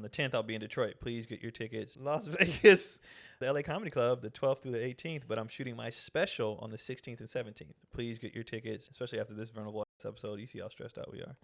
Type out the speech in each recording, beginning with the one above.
On the 10th, I'll be in Detroit. Please get your tickets. Las Vegas, the LA Comedy Club, the 12th through the 18th. But I'm shooting my special on the 16th and 17th. Please get your tickets, especially after this vulnerable episode. You see how stressed out we are.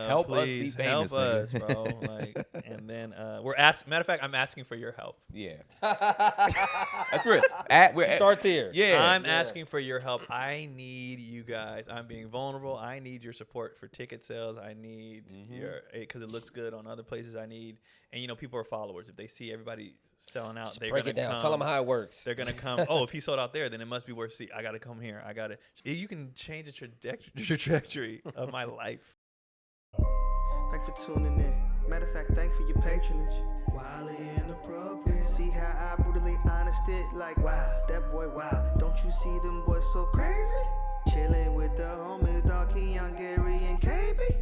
Help please us be famous, help us, bro. Like, and then we're asking. Matter of fact, I'm asking for your help. Yeah. That's real. It starts here. Yeah. I'm asking for your help. I need you guys. I'm being vulnerable. I need your support for ticket sales. I need your, because it looks good on other places. I need, and you know, people are followers. If they see everybody selling out, they're break gonna it down. come. Tell them how it works. They're gonna come. Oh, if he sold out there, then it must be worth. See, I gotta come here. I gotta. You can change the trajectory of my life. Thanks for tuning in. Matter of fact, thanks for your patronage. Wildly inappropriate. See how I brutally honest it? Like, wow, that boy, wow. Don't you see them boys so crazy? Chilling with the homies, Dog Keon, Gary, and KB.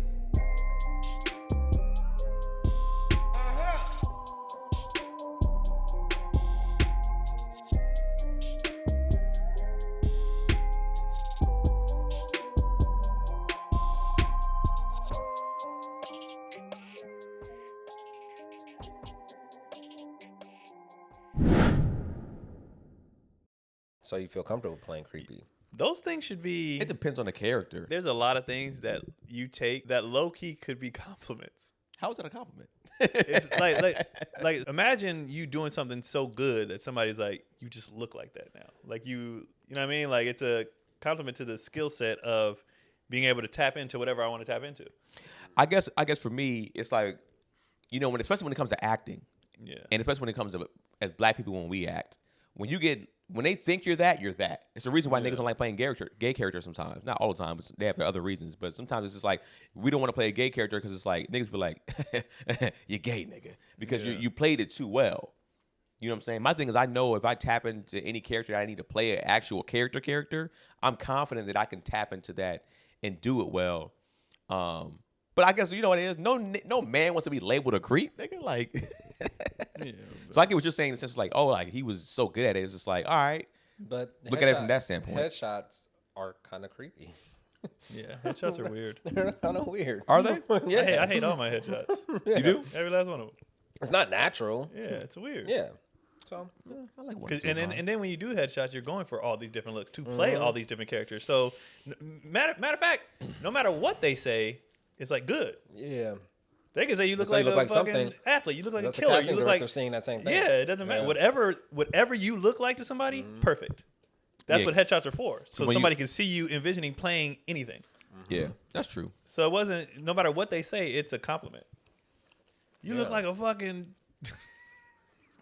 So you feel comfortable playing creepy? Those things should be. It depends on the character. There's a lot of things that you take that low key could be compliments. How is that a compliment? It's like imagine you doing something so good that somebody's like, you just look like that now. Like you know what I mean? Like it's a compliment to the skill set of being able to tap into whatever I want to tap into. I guess for me, it's like, you know, especially when it comes to acting, and especially when it comes to as black people when we act, when they think you're that, you're that. It's the reason why niggas don't like playing gay characters sometimes. Not all the time, but they have their other reasons. But sometimes it's just like, we don't want to play a gay character because it's like, niggas be like, you're gay, nigga. Because you played it too well. You know what I'm saying? My thing is, I know if I tap into any character that I need to play an actual character, I'm confident that I can tap into that and do it well. But I guess, you know what it is? No man wants to be labeled a creep, nigga. Like... So I get what you're saying. It's just like, oh, like he was so good at it. It's just like, all right. But look at it from that standpoint. Headshots are kind of creepy. Yeah, headshots are weird. They're kind of weird. Are they? Yeah. I hate all my headshots. You do? Every last one of them. It's not natural. Yeah, it's weird. Yeah. So I like one. And then when you do headshots, you're going for all these different looks to play all these different characters. So matter of fact, no matter what they say, it's like good. Yeah. They can say you look like a fucking something. athlete. You look like That's a killer. casting You look director like seeing that same thing. Yeah, it doesn't matter. Whatever you look like to somebody, perfect. That's what headshots are for. So somebody can see you envisioning playing anything. Yeah, that's true. So it wasn't. No matter what they say, it's a compliment. You look like a fucking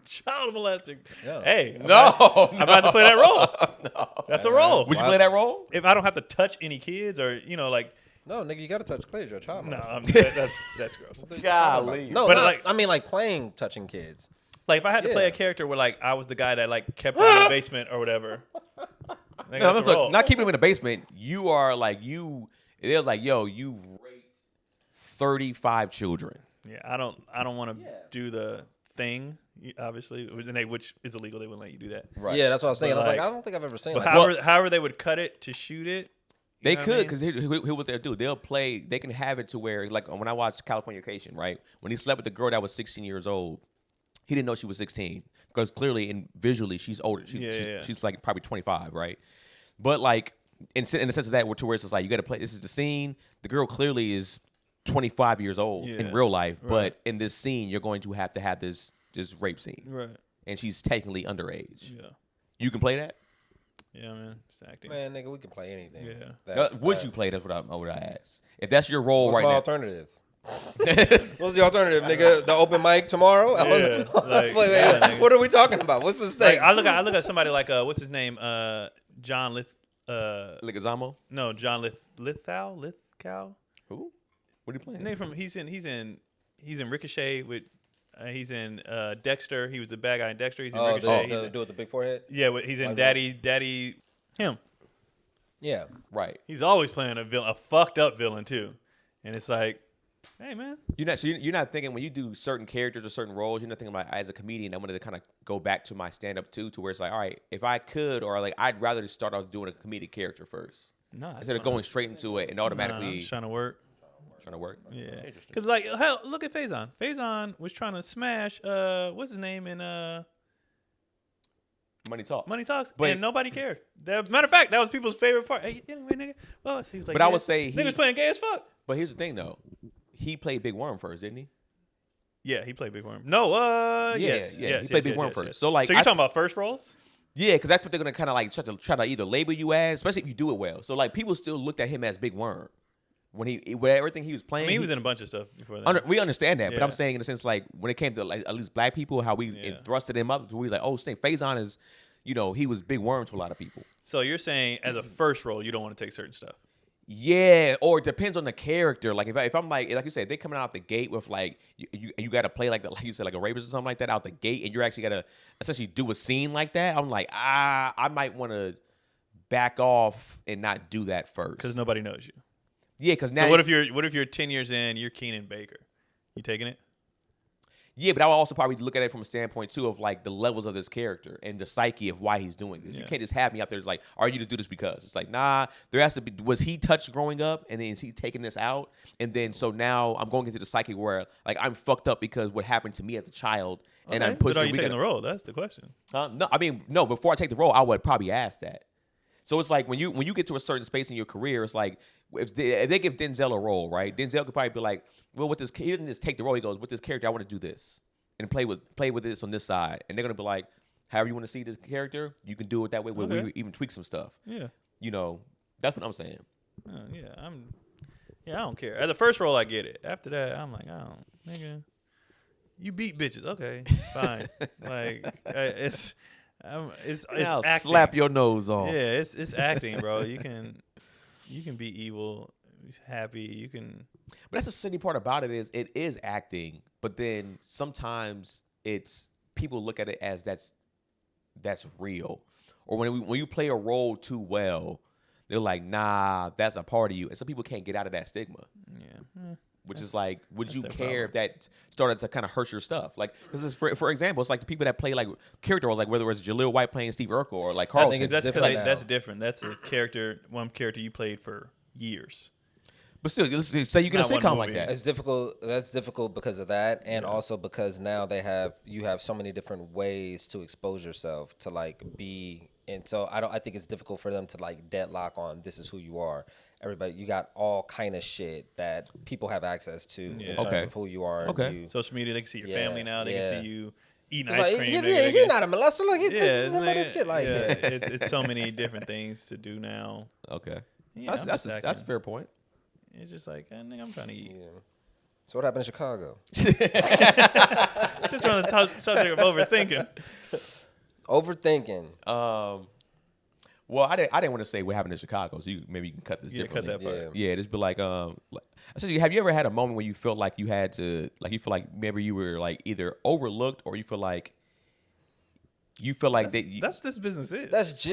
child molester. Yeah. Hey, No, I'm about to play that role. No, that's a role. Would you play that role? If I don't have to touch any kids or like. No, nigga, you gotta touch kids. You're a child. No, that's gross. Golly. No, but like I mean, like playing touching kids. Like if I had to play a character where like I was the guy that like kept him in the basement or whatever. No, look, not keeping him in the basement. You are like It was like, yo, you raped 35 children. Yeah, I don't want to do the thing. Obviously, which is illegal. They wouldn't let you do that. Right. Yeah, that's what I was thinking. But I was like, I don't think I've ever seen. But Like however they would cut it to shoot it. They could, because here's what they'll do. They can have it to where, like, when I watched Californication, right? When he slept with the girl that was 16 years old, he didn't know she was 16. Because clearly and visually, she's older. She's like probably 25, right? But, like, in the sense of that, to where it's just like, you got to play, this is the scene. The girl clearly is 25 years old in real life. Right. But in this scene, you're going to have this rape scene. Right. And she's technically underage. Yeah. You can play that? Yeah, man. It's acting. Man, nigga, we can play anything. Yeah. Would you play? That's what I asked. If that's your role what's right my now. Alternative? What's the alternative, nigga? The open mic tomorrow? Yeah, wait, what are we talking about? What's the stake? Like, I look at somebody like what's his name? John Leguizamo? No, John Lithgow. Who? What are you playing? He's in Ricochet with. He's in Dexter. He was the bad guy in Dexter. He's in Ricochet. The dude with the big forehead? Yeah, he's in Daddy. Him. Yeah. Right. He's always playing a villain, a fucked up villain too. And it's like, hey man. You're not thinking when you do certain characters or certain roles, you're not thinking about as a comedian, I wanted to kind of go back to my stand up too, to where it's like, all right, if I could, or like I'd rather just start off doing a comedic character first. No. Instead of going straight into it and automatically I'm just trying to work. trying to work. Yeah, Interesting. because like hell, look at Faison. Faison was trying to smash what's his name in Money talks. Money Talks, But- and nobody cared. Matter of fact, that was people's favorite part. Hey, anyway, nigga, well, he was like, But I would say he- niggas playing gay as fuck. But here's the thing, though. He played Big Worm first, didn't he? Yeah, he played Big Worm. No, yes, yeah, yes, he played yes, Big yes, Worm yes, first. yes. So, like, you're I- talking about first roles? Yeah, because that's what they're gonna kind of like try to either label you as, especially if you do it well. So like people still looked at him as Big Worm when everything he was I playing. mean, he was in a bunch of stuff before that. We understand that, but I'm Yeah. saying in a sense like when it came to like, at least black people, how we Yeah. thrusted him up, we was like, oh, Snake Faison is, he was Big Worm to a lot of people. So you're saying as a first role, you don't want to take certain stuff. Yeah, or it depends on the character. Like if I'm like you said, they coming out the gate with like you got to play like you said like a rapist or something like that out the gate, and you're actually got to essentially do a scene like that. I'm like I might want to back off and not do that first Because nobody knows you. Yeah, because now So what if you're 10 years in, you're Keenan Baker? You taking it? Yeah, but I would also probably look at it from a standpoint too of like the levels of this character and the psyche of why he's doing this. You Yeah. can't just have me out there like, are you just do this because? It's like, nah, there has to be, was he touched growing up and then is he taking this out? And then so now I'm going into the psyche where like I'm fucked up because what happened to me as a child and I'm Okay, pushing. but are you taking the role? That's the question. No, I mean, no, before I take the role, I would probably ask that. So it's like when you get to a certain space in your career, it's like if they give Denzel a role, right? Denzel could probably be like, well, with this, he doesn't just take the role. He goes, with this character, I want to do this and play with this on this side. And they're gonna be like, however you want to see this character, you can do it that way. Where Okay. we even tweak some stuff. Yeah. That's what I'm saying. I don't care. As the first role, I get it. After that, I'm like, oh, nigga, you beat bitches. Okay, fine. Like it's Now acting. slap your nose off. Yeah, it's acting, bro. You can be evil, happy. You can. But that's the shitty part about it is acting. But then sometimes it's people look at it as that's real. Or when you play a role too well, they're like, nah, that's a part of you. And some people can't get out of that stigma. Yeah. Which is like, would you their care if that started to kind of hurt your stuff? Like, because for example, it's like the people that play like character roles, like whether it's Jaleel White playing Steve Urkel or like Carlton. think it's That's different now. that's different. That's a character, one character you played for years. But still, let's say you get a Not one sitcom like movie. that. It's difficult. That's difficult because of that, and also because now you have so many different ways to expose yourself to like be. And so I think it's difficult for them to like deadlock on this is who you are. Everybody, you got all kind of shit that people have access to in terms Okay. of who you are. Okay. And you, Social media, they can see your Yeah, family now. They yeah. can see you eating it's ice like, cream. yeah, They you're can- not a molester. Look, Yeah, this is somebody's nigga, kid. Like, yeah, yeah. it's so many different things to do now. Okay. Yeah, I'm that's just a acting. fair point. It's just like, nigga, I'm trying to eat. Yeah. So what happened in Chicago? Just on the subject of overthinking. Overthinking. Well, I didn't want to say what happened in Chicago, so maybe you can cut this Yeah, differently. cut that part. Yeah. Yeah, just be like, essentially, have you ever had a moment where you felt like you had to, like, you feel like maybe you were like either overlooked or you feel like That's what this business is.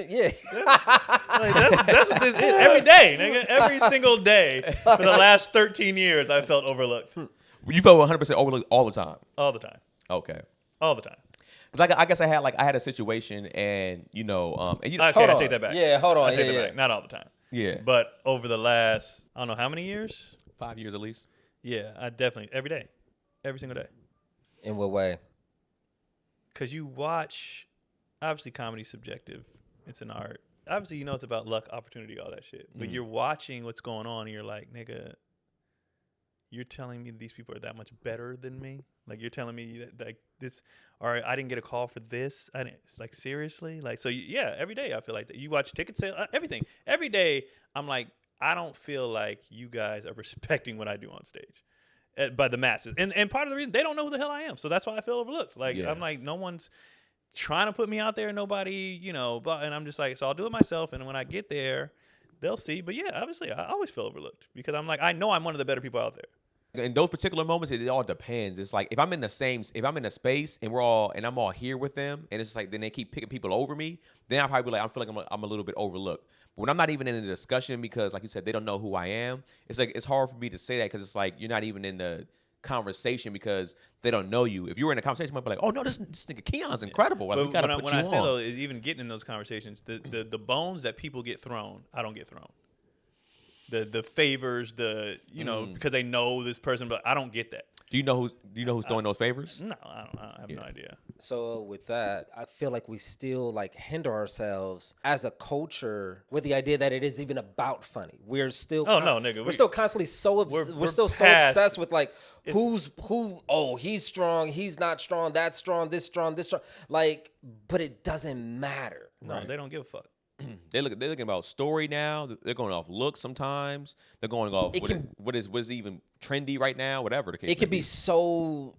Yeah. Like, that's what this is. Every day, nigga. Every single day for the last 13 years, I felt overlooked. you felt 100% overlooked all the time. All the time. Okay. All the time. Because I guess I had a situation and Okay, hold I on. take that back. Yeah, hold on. I take Yeah, that yeah. back. Not all the time. Yeah. But over the last, I don't know how many years. 5 years at least. Yeah, I definitely, every day. Every single day. In what way? Because you watch, obviously comedy's subjective. It's an art. Obviously, it's about luck, opportunity, all that shit. But you're watching what's going on and you're like, nigga, you're telling me these people are that much better than me? Like, you're telling me that like this, or I didn't get a call for this. It's like, seriously? Like, so yeah, every day I feel like that. You watch ticket sale, everything. Every day I'm like, I don't feel like you guys are respecting what I do on stage by the masses. And part of the reason, they don't know who the hell I am. So that's why I feel overlooked. Like, Yeah. I'm like, no one's trying to put me out there. Nobody, but, and I'm just like, so I'll do it myself. And when I get there, they'll see. But yeah, obviously I always feel overlooked because I'm like, I know I'm one of the better people out there. In those particular moments, it all depends. It's like if I'm in a space and I'm all here with them, and it's like then they keep picking people over me, then I'll probably be like, I feel like I'm a little bit overlooked. But when I'm not even in a discussion because, like you said, they don't know who I am, it's like it's hard for me to say that because it's like you're not even in the conversation because they don't know you. If you were in a conversation, you might be like, oh no, this nigga Keon's incredible. Like, But we gotta when put I you say on. though, is even getting in those conversations, the bones that people get thrown, I don't get thrown. the favors, you know, because they know this person, but I don't get that. Do you know who's throwing those favors? No, I have no idea. So with that, I feel like we still like hinder ourselves as a culture with the idea that it is even about funny. We're still nigga, we're still constantly we're still so obsessed with like who he's strong, he's not strong, that's strong, this strong, like, but it doesn't matter. No, right? They don't give a fuck. They're looking about story now. They're going off looks sometimes. They're going off what is even trendy right now. Whatever the case. It could be so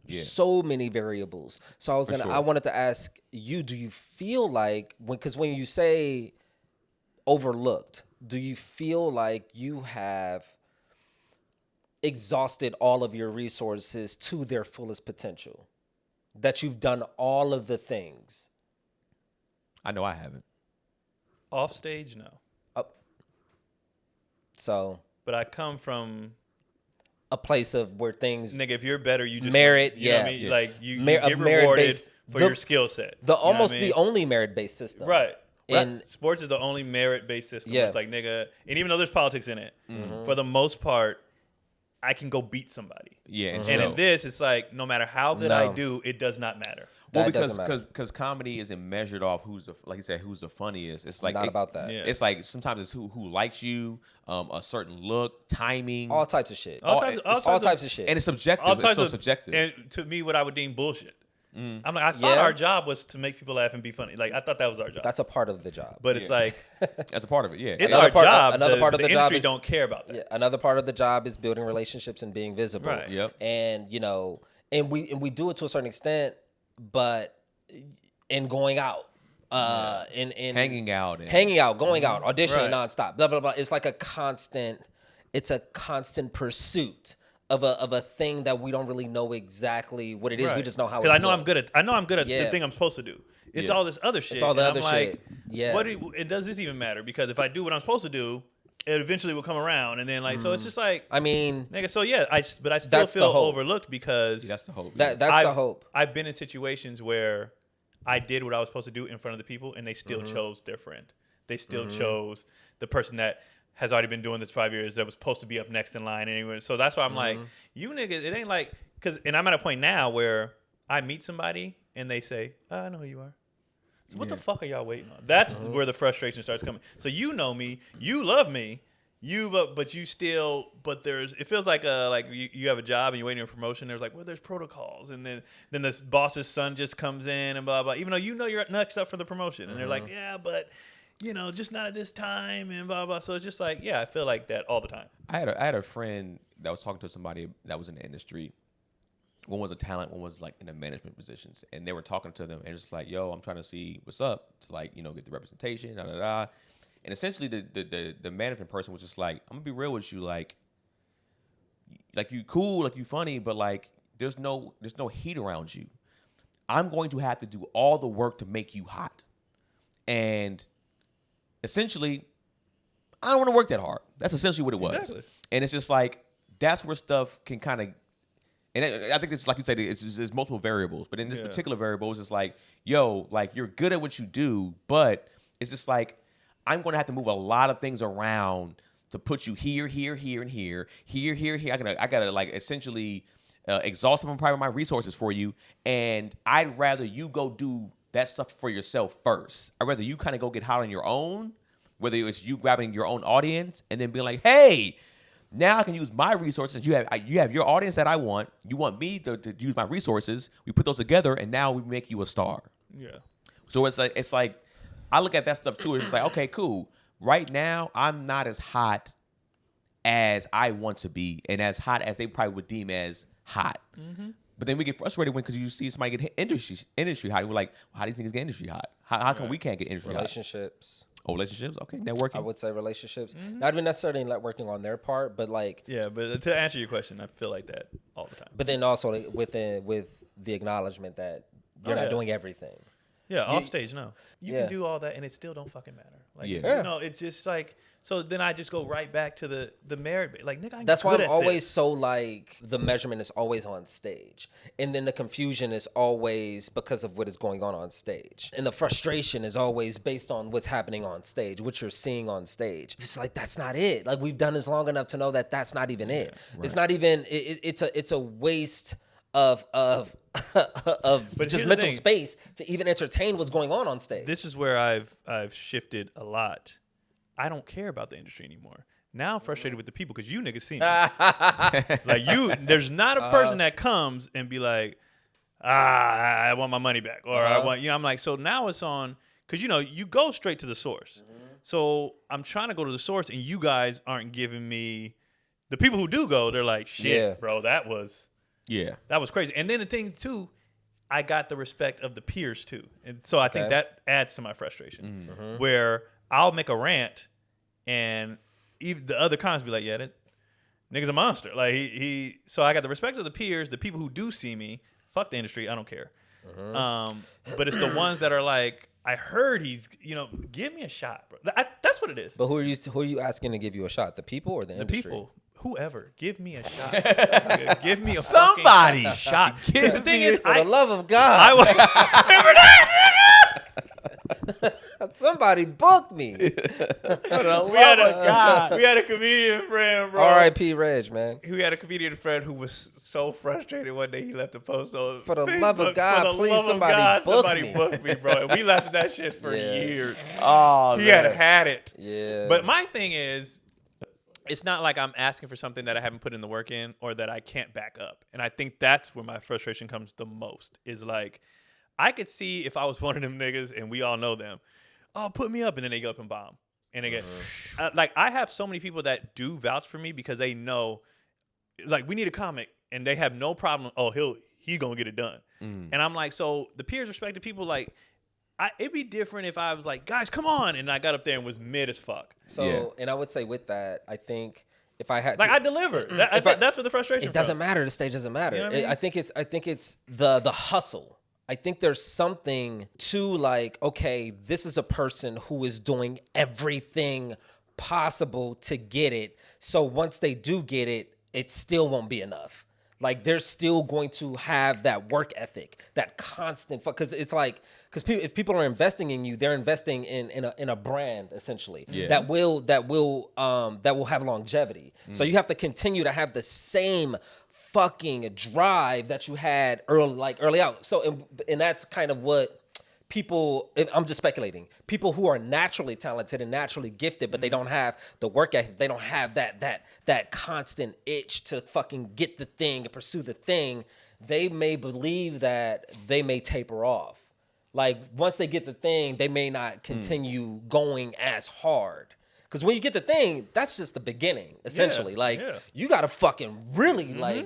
many variables. So I wanted to ask you: do you feel like when you say overlooked, do you feel like you have exhausted all of your resources to their fullest potential? That you've done all of the things? I know I haven't. Off stage, no. So, but I come from a place of where things, nigga, if you're better, you just merit. You know what I mean? Like you get rewarded for your skill set. The only merit-based system, right? And sports is the only merit-based system. Yeah. It's like, nigga, and even though there's politics in it, for the most part, I can go beat somebody. Yeah, and in this, it's like no matter how good I do, it does not matter. Well, because comedy isn't measured off who's the funniest. It's like not about that. Yeah. It's like sometimes it's who likes you, a certain look, timing, all types of shit. All types of shit. and it's subjective. It's so subjective. And to me, what I would deem bullshit. I'm like, I thought our job was to make people laugh and be funny. Like I thought that was our job. That's a part of the job. But it's like that's a part of it. Yeah, it's our job. Another part of the industry job don't care about that. Yeah, another part of the job is building relationships and being visible. Right. Yep. And and we do it to a certain extent, but in going out, in hanging out, going out, auditioning Right. nonstop, blah blah blah. It's like a constant pursuit of a thing that we don't really know exactly what it is. Right. We just know how. Because it I know looks. I'm good at the thing I'm supposed to do. It's all this other shit. It's all the and other I'm shit. like, Yeah. does this even matter? Because if I do what I'm supposed to do, it eventually will come around, and then like so it's just like I mean, nigga. So yeah, I still that's the feel hope. overlooked because that's the hope. that's the hope. I've been in situations where I did what I was supposed to do in front of the people, and they still chose their friend. They still chose the person that has already been doing this 5 years that was supposed to be up next in line anyway. So that's why I'm like, you niggas, it ain't like, and I'm at a point now where I meet somebody and they say, oh, I know who you are. So what the fuck are y'all waiting on? That's where the frustration starts coming. So you know me, you love me, but you still, it feels like you have a job and you're waiting for a promotion. There's like, well, there's protocols, and then this boss's son just comes in and blah blah. Even though you know you're next up for the promotion, and they're like, yeah, but just not at this time and blah blah. So it's just like, yeah, I feel like that all the time. I had a friend that was talking to somebody that was in the industry. One was a talent, one was like in the management positions, and they were talking to them, and it's like, yo, I'm trying to see what's up to like get the representation, da da da. And essentially, the management person was just like, I'm gonna be real with you, like you cool, like you funny, but like there's no heat around you. I'm going to have to do all the work to make you hot, and essentially, I don't want to work that hard. That's essentially what it was. Exactly. And it's just like that's where stuff can kind of. And I think it's like you said, it's multiple variables, but in this particular variable, it's just like, yo, like you're good at what you do, but it's just like I'm going to have to move a lot of things around to put you here, here, here, and here. I gotta like essentially exhaust some of my resources for you, and I'd rather you go do that stuff for yourself first. I'd rather you kind of go get hot on your own, whether it's you grabbing your own audience and then being like, hey. Now I can use my resources. You have your audience that I want. You want me to use my resources. We put those together, and now we make you a star. Yeah. So it's like I look at that stuff too. It's just like, okay, cool. Right now, I'm not as hot as I want to be, and as hot as they probably would deem as hot. Mm-hmm. But then we get frustrated because you see somebody get industry hot. We're like, well, how do you think it's getting industry hot? How come we can't get industry relationships? Hot? Oh, relationships? Okay, networking. I would say relationships. Not even necessarily networking on their part, but like... Yeah, but to answer your question, I feel like that all the time. But then also with the acknowledgement that you're not doing everything. off stage, no. You can do all that and it still don't fucking matter. Like, you know, it's just like, so then I just go right back to the merit. Like, nigga, That's why I'm always so like, the measurement is always on stage. And then the confusion is always because of what is going on stage. And the frustration is always based on what's happening on stage, what you're seeing on stage. It's like, that's not it. Like, we've done this long enough to know that that's not even it. Right. It's not even, it's a waste of just mental space to even entertain what's going on stage. This is where I've shifted a lot. I don't care about the industry anymore. Now I'm frustrated with the people because you niggas see me. Like there's not a person that comes and be like, I want my money back, or I want, you know, I'm like, so now it's on, because you know, you go straight to the source. So I'm trying to go to the source, and you guys aren't giving me. The people who do go, they're like, shit, bro, that was crazy. And then the thing too, I got the respect of the peers too, and so I think that adds to my frustration, where I'll make a rant, and even the other cons be like, yeah, that nigga's a monster. Like he. So I got the respect of the peers, the people who do see me. Fuck the industry, I don't care. But it's the ones that are like, I heard he's, you know, give me a shot, bro. That's what it is. But who are you asking to give you a shot? The people or the industry? The people. Whoever, give me a shot. Give me a somebody shot. The thing is, for the love of God, remember that. Somebody booked me. We had a comedian friend, bro. R.I.P. Reg, man. We had a comedian friend who was so frustrated one day he left a post on For the Facebook, love of God, please somebody book me, bro. And we laughed at that shit for years. Oh, he had it. Yeah. But my thing is, it's not like I'm asking for something that I haven't put in the work in or that I can't back up. And I think that's where my frustration comes the most, is like, I could see if I was one of them niggas and we all know them, oh, put me up, and then they go up and bomb. And they get, like, I have so many people that do vouch for me because they know, like, we need a comic, and they have no problem, oh, he gonna get it done. And I'm like, so the peers respect the people, like, it'd be different if I was like, guys, come on, and I got up there and was mid as fuck. So, and I would say with that, I think if I had like, I delivered. That's what the frustration. It doesn't matter. The stage doesn't matter. You know what I mean? I think it's the hustle. I think there's something to like, okay, this is a person who is doing everything possible to get it. So once they do get it, it still won't be enough. Like, they're still going to have that work ethic, that constant, because it's like, if people are investing in you, they're investing in a brand essentially that will have longevity. So you have to continue to have the same fucking drive that you had early out. So and that's kind of what people, I'm just speculating, people who are naturally talented and naturally gifted, but they don't have the work ethic, they don't have that constant itch to fucking get the thing and pursue the thing, they may believe that they may taper off. Like, once they get the thing, they may not continue going as hard. Because when you get the thing, that's just the beginning, essentially. You got to fucking really,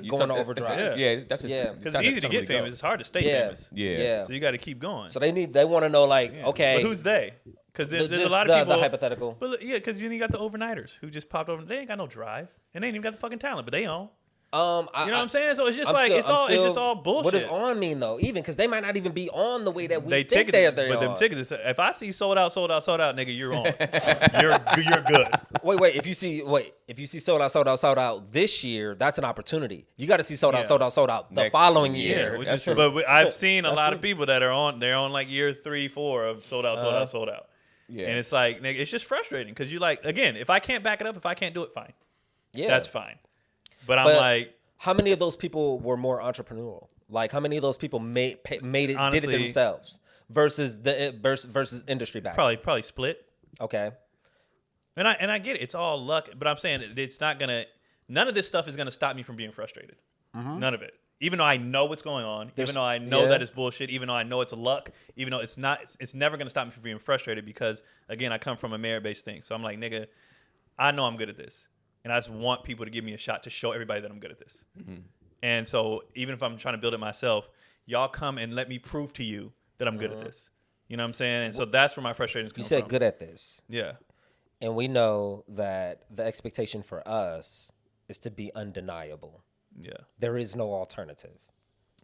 go into overdrive. Because it's easy to get famous. It's hard to stay famous. Yeah. So you got to keep going. So they want to know, like, okay. But who's they? Because there's a lot of people. The hypothetical. But yeah, because you got the overnighters who just popped over. They ain't got no drive. And they ain't even got the fucking talent, but they own. You know what I'm saying? So it's just it's just all bullshit. What does on mean though? Even because they might not even be on the way that we think they're on. But them tickets, if I see sold out, nigga, you're on. you're good. Wait. If you see sold out this year, that's an opportunity. You got to see sold out the following year. But I've seen a lot of people that are on. They're on like year 3, 4 of sold out. Yeah. And it's like, nigga, it's just frustrating because you like, again, if I can't back it up, if I can't do it, fine. Yeah, that's fine. But I'm like, how many of those people were more entrepreneurial? Like, how many of those people made it, honestly, did it themselves versus industry back? Probably split. Okay. And I get it. It's all luck, but I'm saying it's not gonna. None of this stuff is gonna stop me from being frustrated. None of it. Even though I know what's going on, even though I know that it's bullshit, even though I know it's luck, even though it's not, it's never gonna stop me from being frustrated because, again, I come from a merit-based thing. So I'm like, nigga, I know I'm good at this. And I just want people to give me a shot to show everybody that I'm good at this. And so even if I'm trying to build it myself, y'all come and let me prove to you that I'm good at this. You know what I'm saying? And so that's where my frustrations come from. You said good at this. Yeah. And we know that the expectation for us is to be undeniable. Yeah. There is no alternative.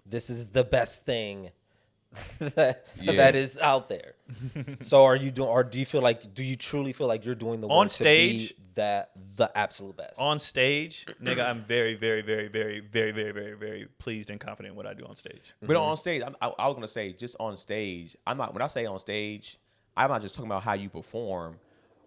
This is the best thing that is out there. So are you doing, or do you truly feel like you're doing the work on stage to be the absolute best? On stage, nigga, I'm very, very, very, very, very, very, very, very pleased and confident in what I do on stage. But on stage, I was gonna say just on stage. I'm not. When I say on stage, I'm not just talking about how you perform.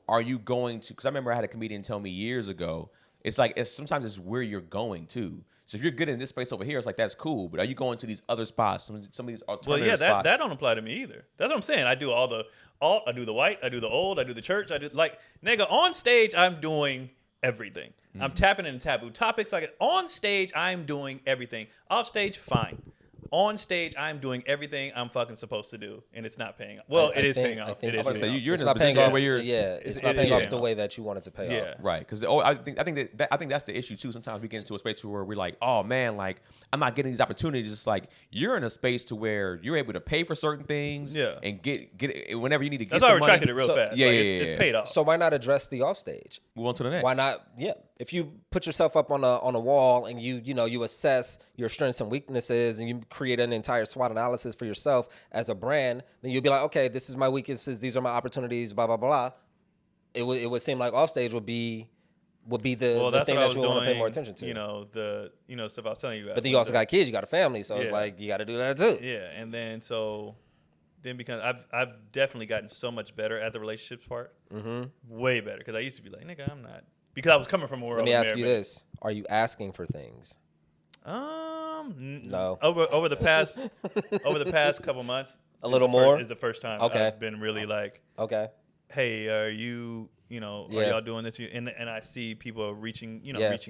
Are you going to? Because I remember I had a comedian tell me years ago. It's like sometimes it's where you're going to. So if you're good in this space over here, it's like that's cool. But are you going to these other spots? Some of these alternative spots? That don't apply to me either. That's what I'm saying. I do all the alt, I do the white, I do the old, I do the church, I do like nigga on stage. I'm doing everything. I'm tapping into taboo topics. Like on stage, I'm doing everything. Off stage, fine. On stage, I'm doing everything I'm fucking supposed to do, and it's not paying off. Well, it is paying off. It is paying off. you're it's in a not paying position off. where you're It's not paying off the way that you want it to pay off. Right, because I think that's the issue too. Sometimes we get into a space where we're like, oh man, like I'm not getting these opportunities. It's like you're in a space to where you're able to pay for certain things, and get it whenever you need to get. That's why I some retracted money. it real fast. Yeah, like, yeah, it's paid off. So why not address the offstage? Move on to the next. Why not? Yeah. If you put yourself up on a wall and you assess your strengths and weaknesses and you create an entire SWOT analysis for yourself as a brand, then you'll be like, okay, this is my weaknesses, these are my opportunities, blah blah blah. It would seem like offstage would be the thing that you want to pay more attention to. The stuff I was telling you about. But then you also got kids, you got a family, so it's like you got to do that too. Yeah, and then because I've definitely gotten so much better at the relationships part. Way better, because I used to be like, nigga, I'm not. Because I was coming from a world. Let me ask you this: are you asking for things? No. Over the past couple months, a little more is the first time Okay. I've been really like, okay, hey, are you are y'all doing this? And I see people reaching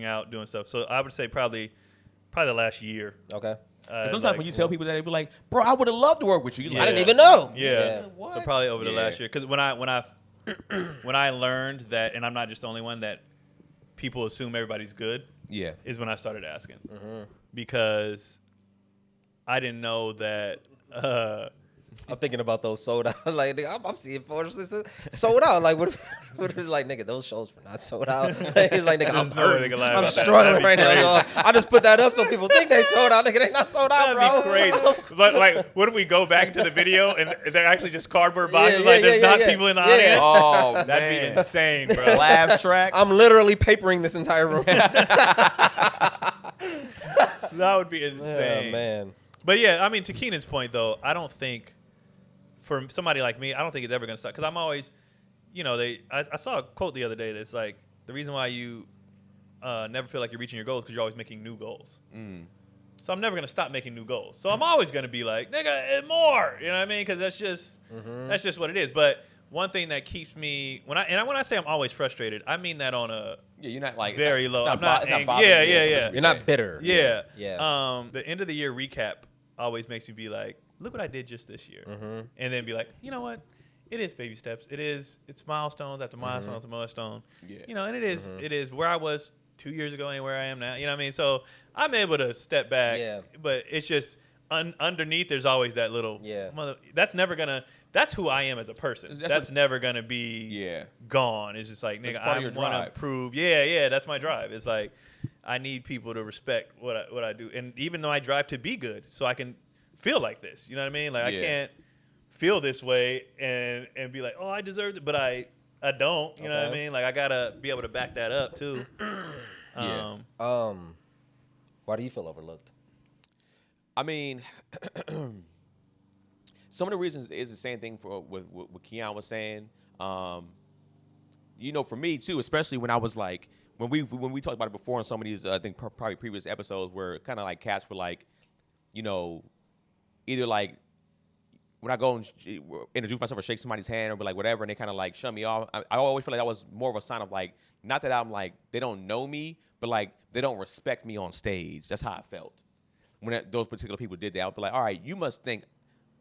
out, doing stuff. So I would say probably the last year. okay. Sometimes when you tell people that, they be like, bro, I would have loved to work with you. I didn't even know. Yeah. What? So probably over the last year, because when I learned that, and I'm not just the only one, that people assume everybody's good. Yeah. Is when I started asking, because I didn't know that. I'm thinking about those sold out. Like, nigga, I'm seeing photos sold out. Like, what if like, nigga, those shows were not sold out. He's like, nigga, I'm hurting. I'm struggling right now. I just put that up so people think they sold out. Nigga, they not sold out, That'd bro. be crazy. But like, what if we go back into the video and they're actually just cardboard boxes? There's not people in the audience. Oh, That'd man. be insane, bro. Laugh tracks. I'm literally papering this entire room. That would be insane. Oh, man. But yeah, I mean, to Keenan's point though, I don't think for somebody like me, I don't think it's ever gonna stop, because I'm always, I saw a quote the other day that's like, the reason why you never feel like you're reaching your goals because you're always making new goals. So I'm never gonna stop making new goals. So I'm always gonna be like, nigga, more. You know what I mean? Because that's just what it is. But one thing that keeps me when I say I'm always frustrated, I mean that on a you're not like very low. I'm not angry. bothering you. Yeah. You're not bitter. Yeah. Yeah. The end of the year recap always makes me be like, look what I did just this year, and then be like, you know what? It is baby steps. It's milestones after milestone after milestone. Yeah. And it is where I was 2 years ago and where I am now. You know what I mean? So I'm able to step back. Yeah. But it's just underneath. There's always that little. That's who I am as a person. That's never gonna be gone. It's just like, nigga, I want to prove. Yeah. That's my drive. It's like I need people to respect what I do, and even though I drive to be good, so I can feel like this. You know what I mean? Like I can't feel this way and be like, oh, I deserved it, but I don't. You know what I mean? Like I gotta be able to back that up too. Why do you feel overlooked? I mean, some of the reasons is the same thing for what Keon was saying. For me too, especially when I was like, when we talked about it before on some of these, I think probably previous episodes, where kind of like cats were like, either like when I go and introduce myself or shake somebody's hand or be like whatever, and they kind of like shut me off. I always feel like that was more of a sign of like, not that I'm like they don't know me, but like they don't respect me on stage. That's how I felt when those particular people did that. I would be like, all right, you must think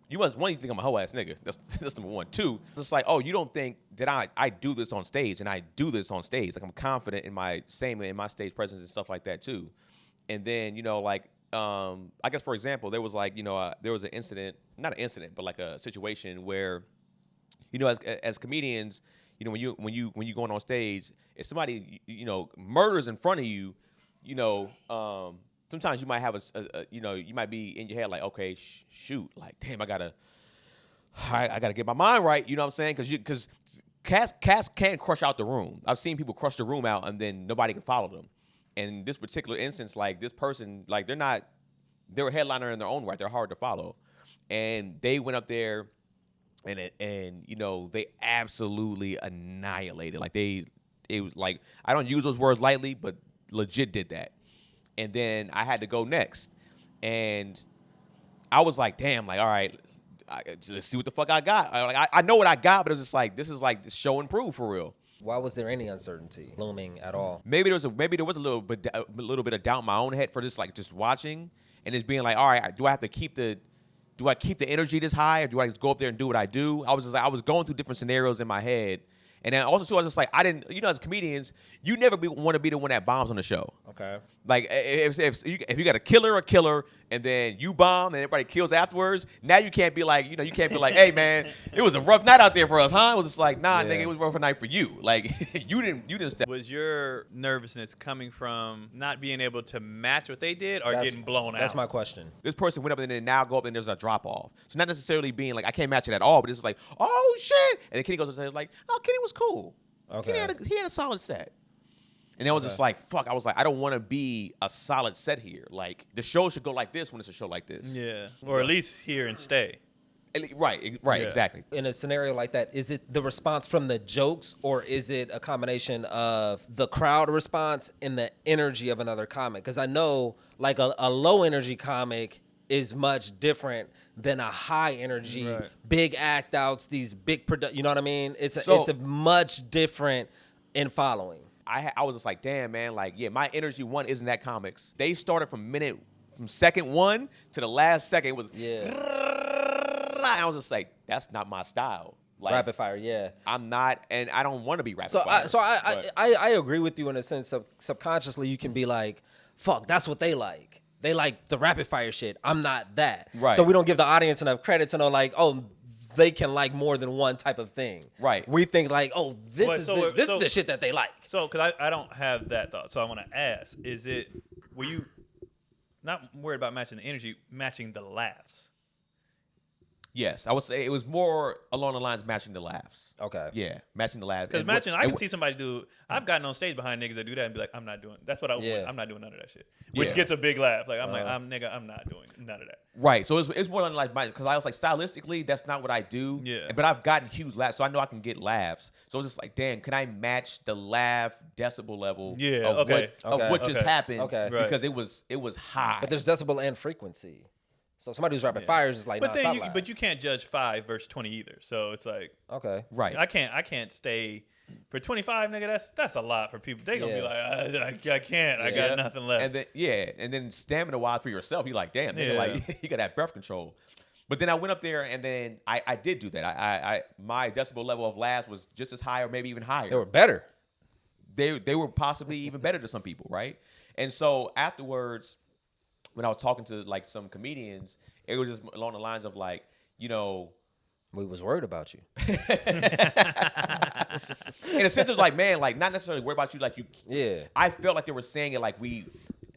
one, you think I'm a hoe ass nigga. That's number one. Two, it's like, oh, you don't think that I do this on stage, and I do this on stage. Like I'm confident in my stage presence and stuff like that too. And then I guess for example, there was like there was an incident, not an incident, but like a situation where as comedians, when you going on stage, if somebody murders in front of you, sometimes you might have you might be in your head like, okay, shoot, like, damn, I gotta get my mind right. You know what I'm saying? Because cats can crush out the room. I've seen people crush the room out and then nobody can follow them. And in this particular instance, like this person, like they're a headliner in their own right. They're hard to follow. And they went up there and they absolutely annihilated. Like it was like, I don't use those words lightly, but legit did that. And then I had to go next. And I was like, damn, like, all right, let's see what the fuck I got. I know what I got, but it was just like, this is like show and prove for real. Why was there any uncertainty looming at all? Maybe there was a little bit of doubt in my own head for just watching and just being like, all right, do I keep the energy this high, or do I just go up there and do what I do? I was going through different scenarios in my head. And then also, too, I was just like, as comedians, you never want to be the one that bombs on the show. Okay. Like, if you got a killer, and then you bomb and everybody kills afterwards, now you can't be like, hey, man, it was a rough night out there for us, huh? It was just like, nah, nigga, it was a rough night for you. Like, you didn't step. Was your nervousness coming from not being able to match what they did or getting blown out? That's my question. This person went up and then now go up and there's a drop off. So not necessarily being like, I can't match it at all, but it's just like, oh, shit. And then Kenny goes and says like, oh, Kenny was cool. Okay. He had a solid set. And I was just like, fuck. I was like, I don't want to be a solid set here. Like, the show should go like this when it's a show like this. Yeah. Or at least here and stay. Right, Yeah. exactly. In a scenario like that, is it the response from the jokes, or is it a combination of the crowd response and the energy of another comic? Because I know, like, a low energy comic is much different than a high energy, big act outs, these big you know what I mean? It's a much different in following. I was just like, damn, man, like, yeah, my energy one isn't that comics. They started from second one to the last second. It was, I was just like, that's not my style. Like, Rapid fire, yeah. I'm not, and I don't want to be rapid fire. I agree with you in a sense of subconsciously you can be like, fuck, that's what they like. They like the rapid fire shit. I'm not that. Right. So we don't give the audience enough credit to know like, oh, they can like more than one type of thing. Right. We think like, oh, this is the shit that they like. So, because I don't have that thought, so I want to ask: were you not worried about matching the energy, matching the laughs? Yes, I would say it was more along the lines of matching the laughs. Okay. Yeah, matching the laughs. Because I can see somebody do. I've gotten on stage behind niggas that do that and be like, I'm not doing. That's what I'm not doing none of that shit. Which gets a big laugh. Like I'm I'm not doing none of that. Right. So it's more like because I was like stylistically, that's not what I do. Yeah. But I've gotten huge laughs, so I know I can get laughs. So it's just like, damn, can I match the laugh decibel level? Yeah. Of what just happened? Okay. Right. Because it was high. But there's decibel and frequency. So somebody who's rapid fire is just like, but you can't judge 5 versus 20 either. So it's like, okay, right. I can't stay for 25, nigga. That's a lot for people. They gonna be like, I can't. I got nothing left. And then stamina wise for yourself, you're like, damn, nigga, like you got that breath control. But then I went up there and then I did do that. I my decibel level of laughs was just as high or maybe even higher. They were better. They were possibly even better to some people, right? And so afterwards, when I was talking to like some comedians, it was just along the lines of like, we was worried about you. In a sense, it was like, man, like not necessarily worried about you, like you. Yeah. I felt like they were saying it like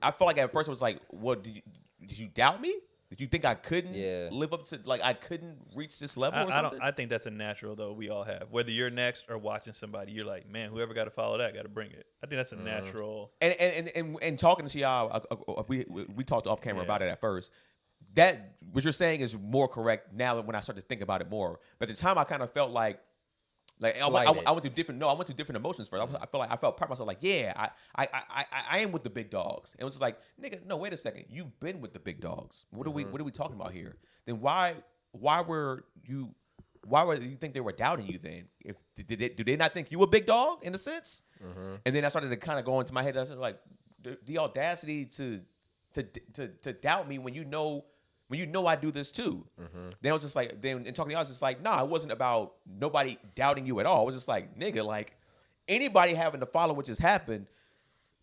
I felt like at first it was like, what did you doubt me? Did you think I couldn't live up to, like I couldn't reach this level or something? I think that's a natural though we all have. Whether you're next or watching somebody, you're like, man, whoever got to follow that got to bring it. I think that's a natural. And talking to y'all, we talked off camera about it at first. That what you're saying is more correct now when I start to think about it more. But at the time I kind of felt like I went through different. No, I went through different emotions first. I felt part of myself like, yeah, I am with the big dogs. And it was just like, nigga, no, wait a second. You've been with the big dogs. What are we talking about here? Then why were you think they were doubting you then? Do they not think you a big dog in a sense? Mm-hmm. And then I started to kind of go into my head. I was like, the audacity to doubt me when you know I do this too. Mm-hmm. Then I was just like, in talking to y'all, I was just like, nah, it wasn't about nobody doubting you at all. It was just like, nigga, like anybody having to follow what just happened.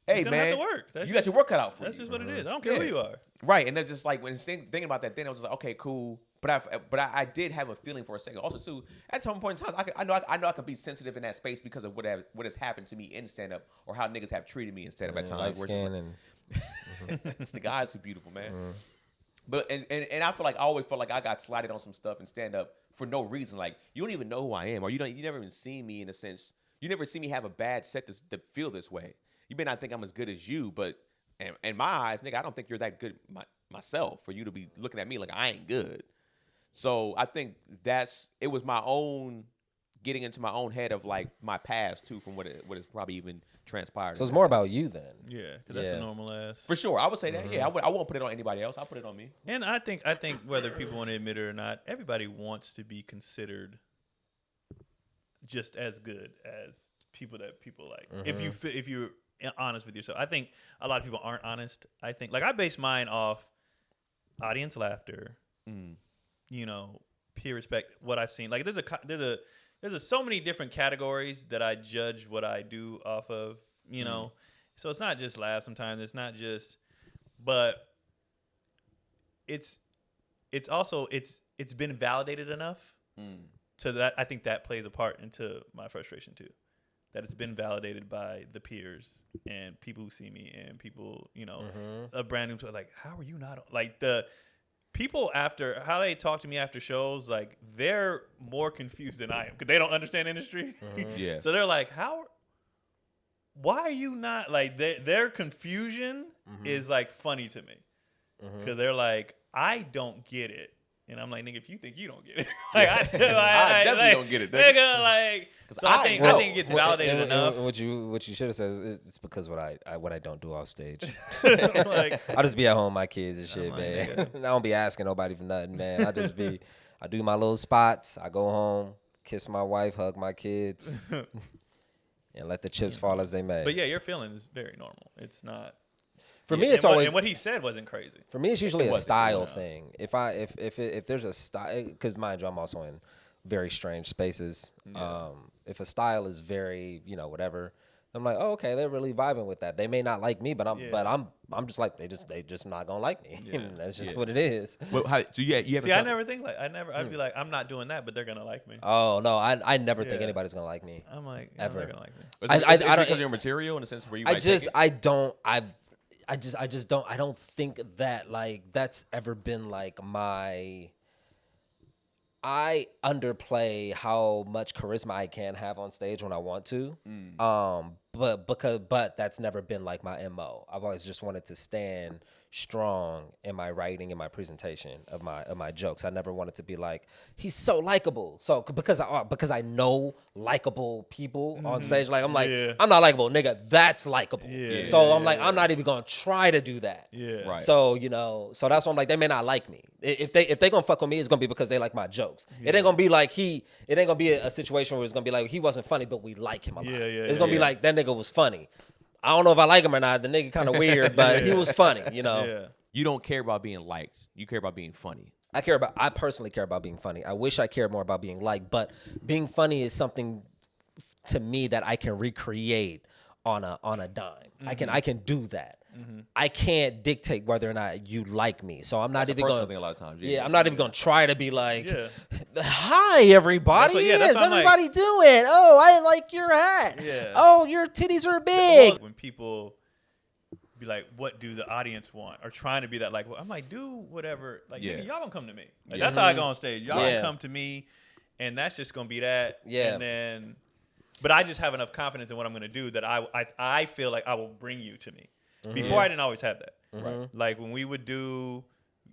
Hey man, have to work. You got your work cut out for you. That's just what it is. I don't care who you are. Right, and then just like when thinking about that, then I was just like, okay, cool. But I did have a feeling for a second. Also, too, at some point in time, I know I can be sensitive in that space because of what has happened to me in stand up or how niggas have treated me in stand up at times. Light skin and it's the guys who beautiful, man. But and I feel like I always felt like I got slided on some stuff and stand up for no reason. Like you don't even know who I am, or you never even see me in a sense. You never see me have a bad set to feel this way. You may not think I'm as good as you, but in my eyes, nigga, I don't think you're that good myself for you to be looking at me like I ain't good. So I think it was my own getting into my own head of like my past too, from what has probably even transpired. So it's more about you then. Yeah, because that's a normal ass. For sure, I would say that. Yeah, I won't put it on anybody else. I'll put it on me. And I think whether people want to admit it or not, everybody wants to be considered just as good as people that people like. If you're honest with yourself, I think a lot of people aren't honest. I think like I base mine off audience laughter. Peer respect, what I've seen. Like there's so many different categories that I judge what I do off of, So it's not just laugh sometimes. It's not just, but it's also it's been validated enough to that. I think that plays a part into my frustration too. That it's been validated by the peers and people who see me and people, a brand new, like, how are you not like the people after how they talk to me after shows, like they're more confused than I am because they don't understand industry. Yeah. So they're like, why are you not like their confusion is like funny to me because they're like, I don't get it. And I'm like, nigga, if you think you don't get it, like, I definitely don't get it, nigga. Like, so I think it gets validated enough. What you should have said is it's because what I don't do off stage. Like, I'll just be at home with my kids and shit, like, man. I don't be asking nobody for nothing, man. I do my little spots. I go home, kiss my wife, hug my kids, and let the chips fall as they may. But yeah, your feeling is very normal. It's not. For me, it's always. And what he said wasn't crazy. For me, it's usually a style thing. If there's a style, because mind you, I'm also in very strange spaces. Yeah. If a style is very, whatever, I'm like, oh, okay, they're really vibing with that. They may not like me, but I'm just like they just not gonna like me. Yeah. That's just what it is. Well, you have. See, I never think like I'd be like, I'm not doing that, but they're gonna like me. Oh no, I never think anybody's gonna like me. I'm like, ever. They're gonna like me. I don't because of your material in the sense where you. I don't think that like that's ever been like I underplay how much charisma I can have on stage when I want to. But that's never been like my MO. I've always just wanted to stand strong in my writing and my presentation of my jokes. I never wanted to be like, he's so likable. So because I know likable people on stage, like I'm like, I'm not likable, nigga. That's likable. So I'm like, I'm not even gonna try to do that. Yeah. Right. So so that's why I'm like, they may not like me. If they gonna fuck with me, it's gonna be because they like my jokes. It ain't gonna be like it ain't gonna be a situation where it's gonna be like he wasn't funny, but we like him a lot. It's gonna be like that nigga was funny. I don't know if I like him or not. The nigga kind of weird, but he was funny, Yeah. You don't care about being liked. You care about being funny. I personally care about being funny. I wish I cared more about being liked, but being funny is something to me that I can recreate on a dime. I can do that. I can't dictate whether or not you like me. So I'm not even going thing a lot of times. I'm not even going to try to be like, hi everybody. That's everybody doing? Oh, I like your hat. Yeah. Oh, your titties are big. When people be like, what do the audience want? Or trying to be that like, well, I'm like, do whatever. Like, nigga, y'all don't come to me. Like, that's how I go on stage. Y'all don't come to me, and that's just going to be that. Yeah. And then, but I just have enough confidence in what I'm going to do that I feel like I will bring you to me. Before I didn't always have that. Right. Like when we would do,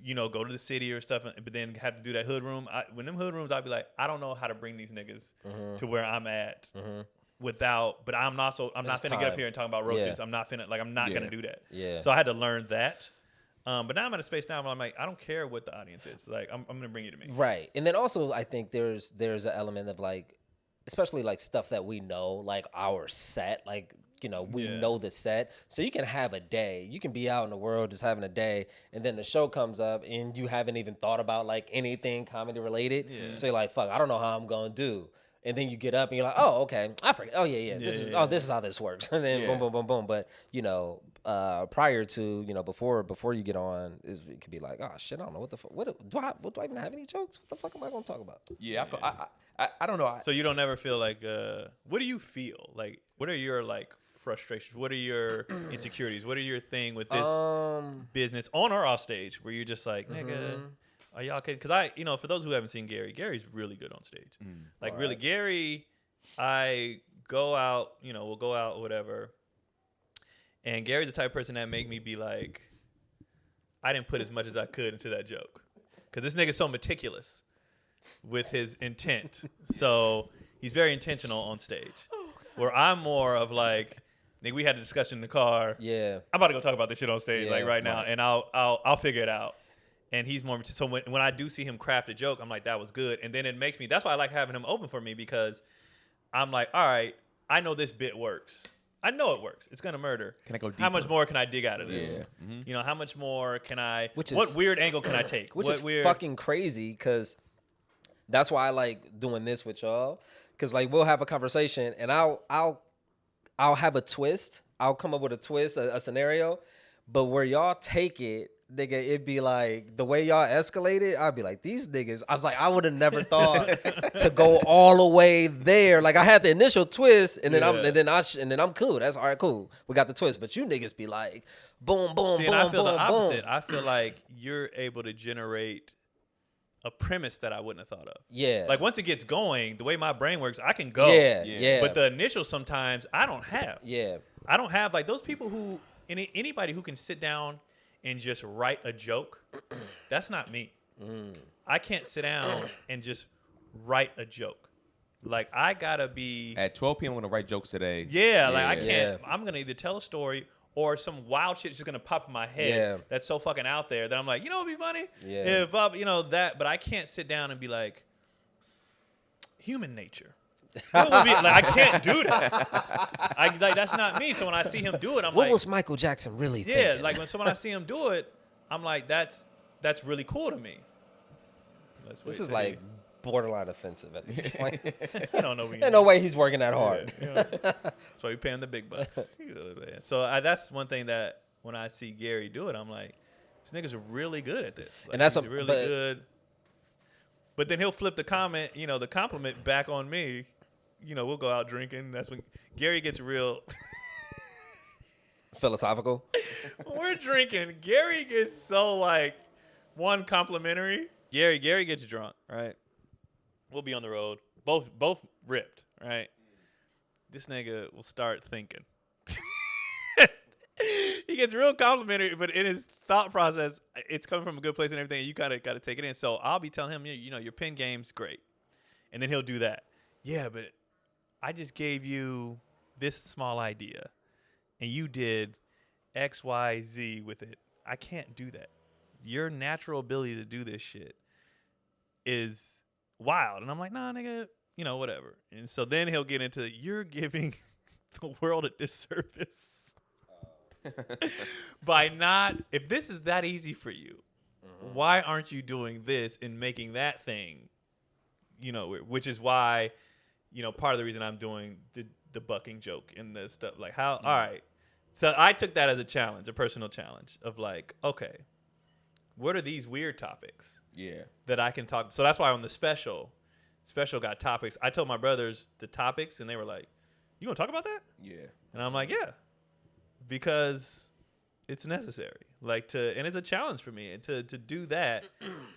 go to the city or stuff, but then have to do that hood room. When them hood rooms, I'd be like, I don't know how to bring these niggas to where I'm at without. But I'm not finna get up here and talk about roaches. I'm not gonna do that. Yeah. So I had to learn that. But now I'm at a space now where I'm like, I don't care what the audience is. Like I'm gonna bring you to me. Right. And then also I think there's an element of like, especially like stuff that we know, like our set, like. We know the set. So you can have a day. You can be out in the world just having a day, and then the show comes up, and you haven't even thought about, like, anything comedy related. Yeah. So you're like, fuck, I don't know how I'm going to do. And then you get up, and you're like, oh, okay. I forget. Oh, yeah. This is how this works. And then boom, boom, boom, boom. But, prior to, you know, before you get on, it could be like, oh shit, I don't know what the fuck. What do I even have any jokes? What the fuck am I gonna talk about? Yeah, I don't know. So you don't ever feel like, what do you feel like? What are your like frustrations? What are your insecurities? What are your thing with this business on or off stage where you're just like, nigga, are y'all kidding? Because you know, for those who haven't seen Gary, Gary's really good on stage. Like really, Gary, I go out, you know, we'll go out, whatever. And Gary's the type of person that make me be like, I didn't put as much as I could into that joke. Because this nigga's so meticulous with his intent. So he's very intentional on stage. Where I'm more of like, nigga, we had a discussion in the car. Yeah. I'm about to go talk about this shit on stage like right now. And I'll figure it out. And he's more, so when I do see him craft a joke, I'm like, that was good. And then it makes me, that's why I like having him open for me, because I'm like, all right, I know this bit works. I know it works. It's gonna murder. Can I go deeper? How much more can I dig out of this? Yeah. You know, how much more can I? What weird angle can I take? Which is fucking crazy, because that's why I like doing this with y'all. Because like we'll have a conversation and I'll have a twist. I'll come up with a twist, a scenario, but where y'all take it, nigga, it'd be like the way y'all escalated. I'd be like, these niggas. I was like, I would have never thought to go all the way there. Like I had the initial twist, and then I'm cool. That's all right, cool. We got the twist, but you niggas be like, boom, boom, boom, I feel boom, the opposite. boom. I feel like you're able to generate a premise that I wouldn't have thought of. Yeah. Like once it gets going, the way my brain works, I can go. Yeah. But the initial sometimes I don't have. Yeah. I don't have like those people who anybody who can sit down and just write a joke. That's not me. I can't sit down and just write a joke. Like I gotta be at 12 p.m. I'm gonna write jokes today. Yeah, like I can't. I'm gonna either tell a story or some wild shit just gonna pop in my head that's so fucking out there that I'm like, you know what'd be funny? Yeah. If you know that, but I can't sit down and be like, human nature. What would be, like I can't do that. Like that's not me. So when I see him do it, I'm what like, was Michael Jackson really thinking? Yeah, like when I see him do it, I'm like, that's really cool to me. This is like borderline offensive at this point. I don't know. Ain't no way he's working that hard. Yeah, you know, that's why we pay him the big bucks. So that's one thing that when I see Gary do it, I'm like, these niggas are really good at this. Like, and that's really good. But then he'll flip the compliment back on me. You know, we'll go out drinking. That's when Gary gets real philosophical. When we're drinking, Gary gets so like complimentary. Gary gets drunk, right? We'll be on the road, both ripped, right? This nigga will start thinking. He gets real complimentary, but in his thought process, it's coming from a good place and everything. And you kind of got to take it in. So I'll be telling him, you know, your pen game's great, and then he'll do that. Yeah, but I just gave you this small idea, and you did X, Y, Z with it. I can't do that. Your natural ability to do this shit is wild. And I'm like, nah, nigga, you know, whatever. And so then he'll get into, you're giving the world a disservice by not, if this is that easy for you, why aren't you doing this and making that thing, you know, which is why, you know, part of the reason I'm doing the bucking joke and the stuff, like how, all right. So I took that as a challenge, a personal challenge of like, okay, what are these weird topics? Yeah. That I can talk. So that's why on the special got topics. I told my brothers the topics and they were like, you gonna talk about that? Yeah. And I'm like, yeah, because it's necessary. Like and it's a challenge for me to do that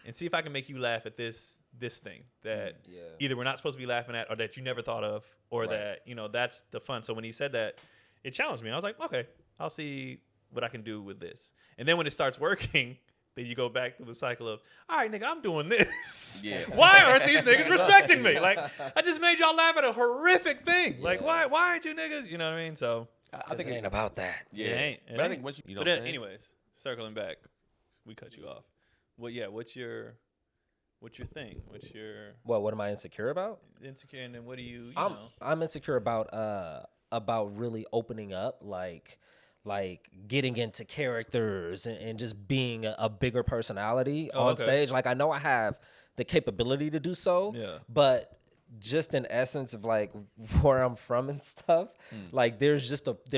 and see if I can make you laugh at this thing that either we're not supposed to be laughing at or that you never thought of or that, you know, that's the fun. So when he said that, it challenged me. I was like, okay, I'll see what I can do with this. And then when it starts working, then you go back to the cycle of, all right, nigga, I'm doing this. Yeah. Why aren't these niggas respecting me? Like, I just made y'all laugh at a horrific thing. Like, why aren't you niggas? You know what I mean? So I think it ain't about that. Yeah. It ain't. But I think once you know but what I'm saying? anyways, circling back, we cut you off. Well, yeah, what's your thing? What's your What am I insecure about? insecure, and then what do you know? I'm insecure about really opening up, like getting into characters and just being a bigger personality on stage. Like I know I have the capability to do so, but just in essence of like where I'm from and stuff, like there's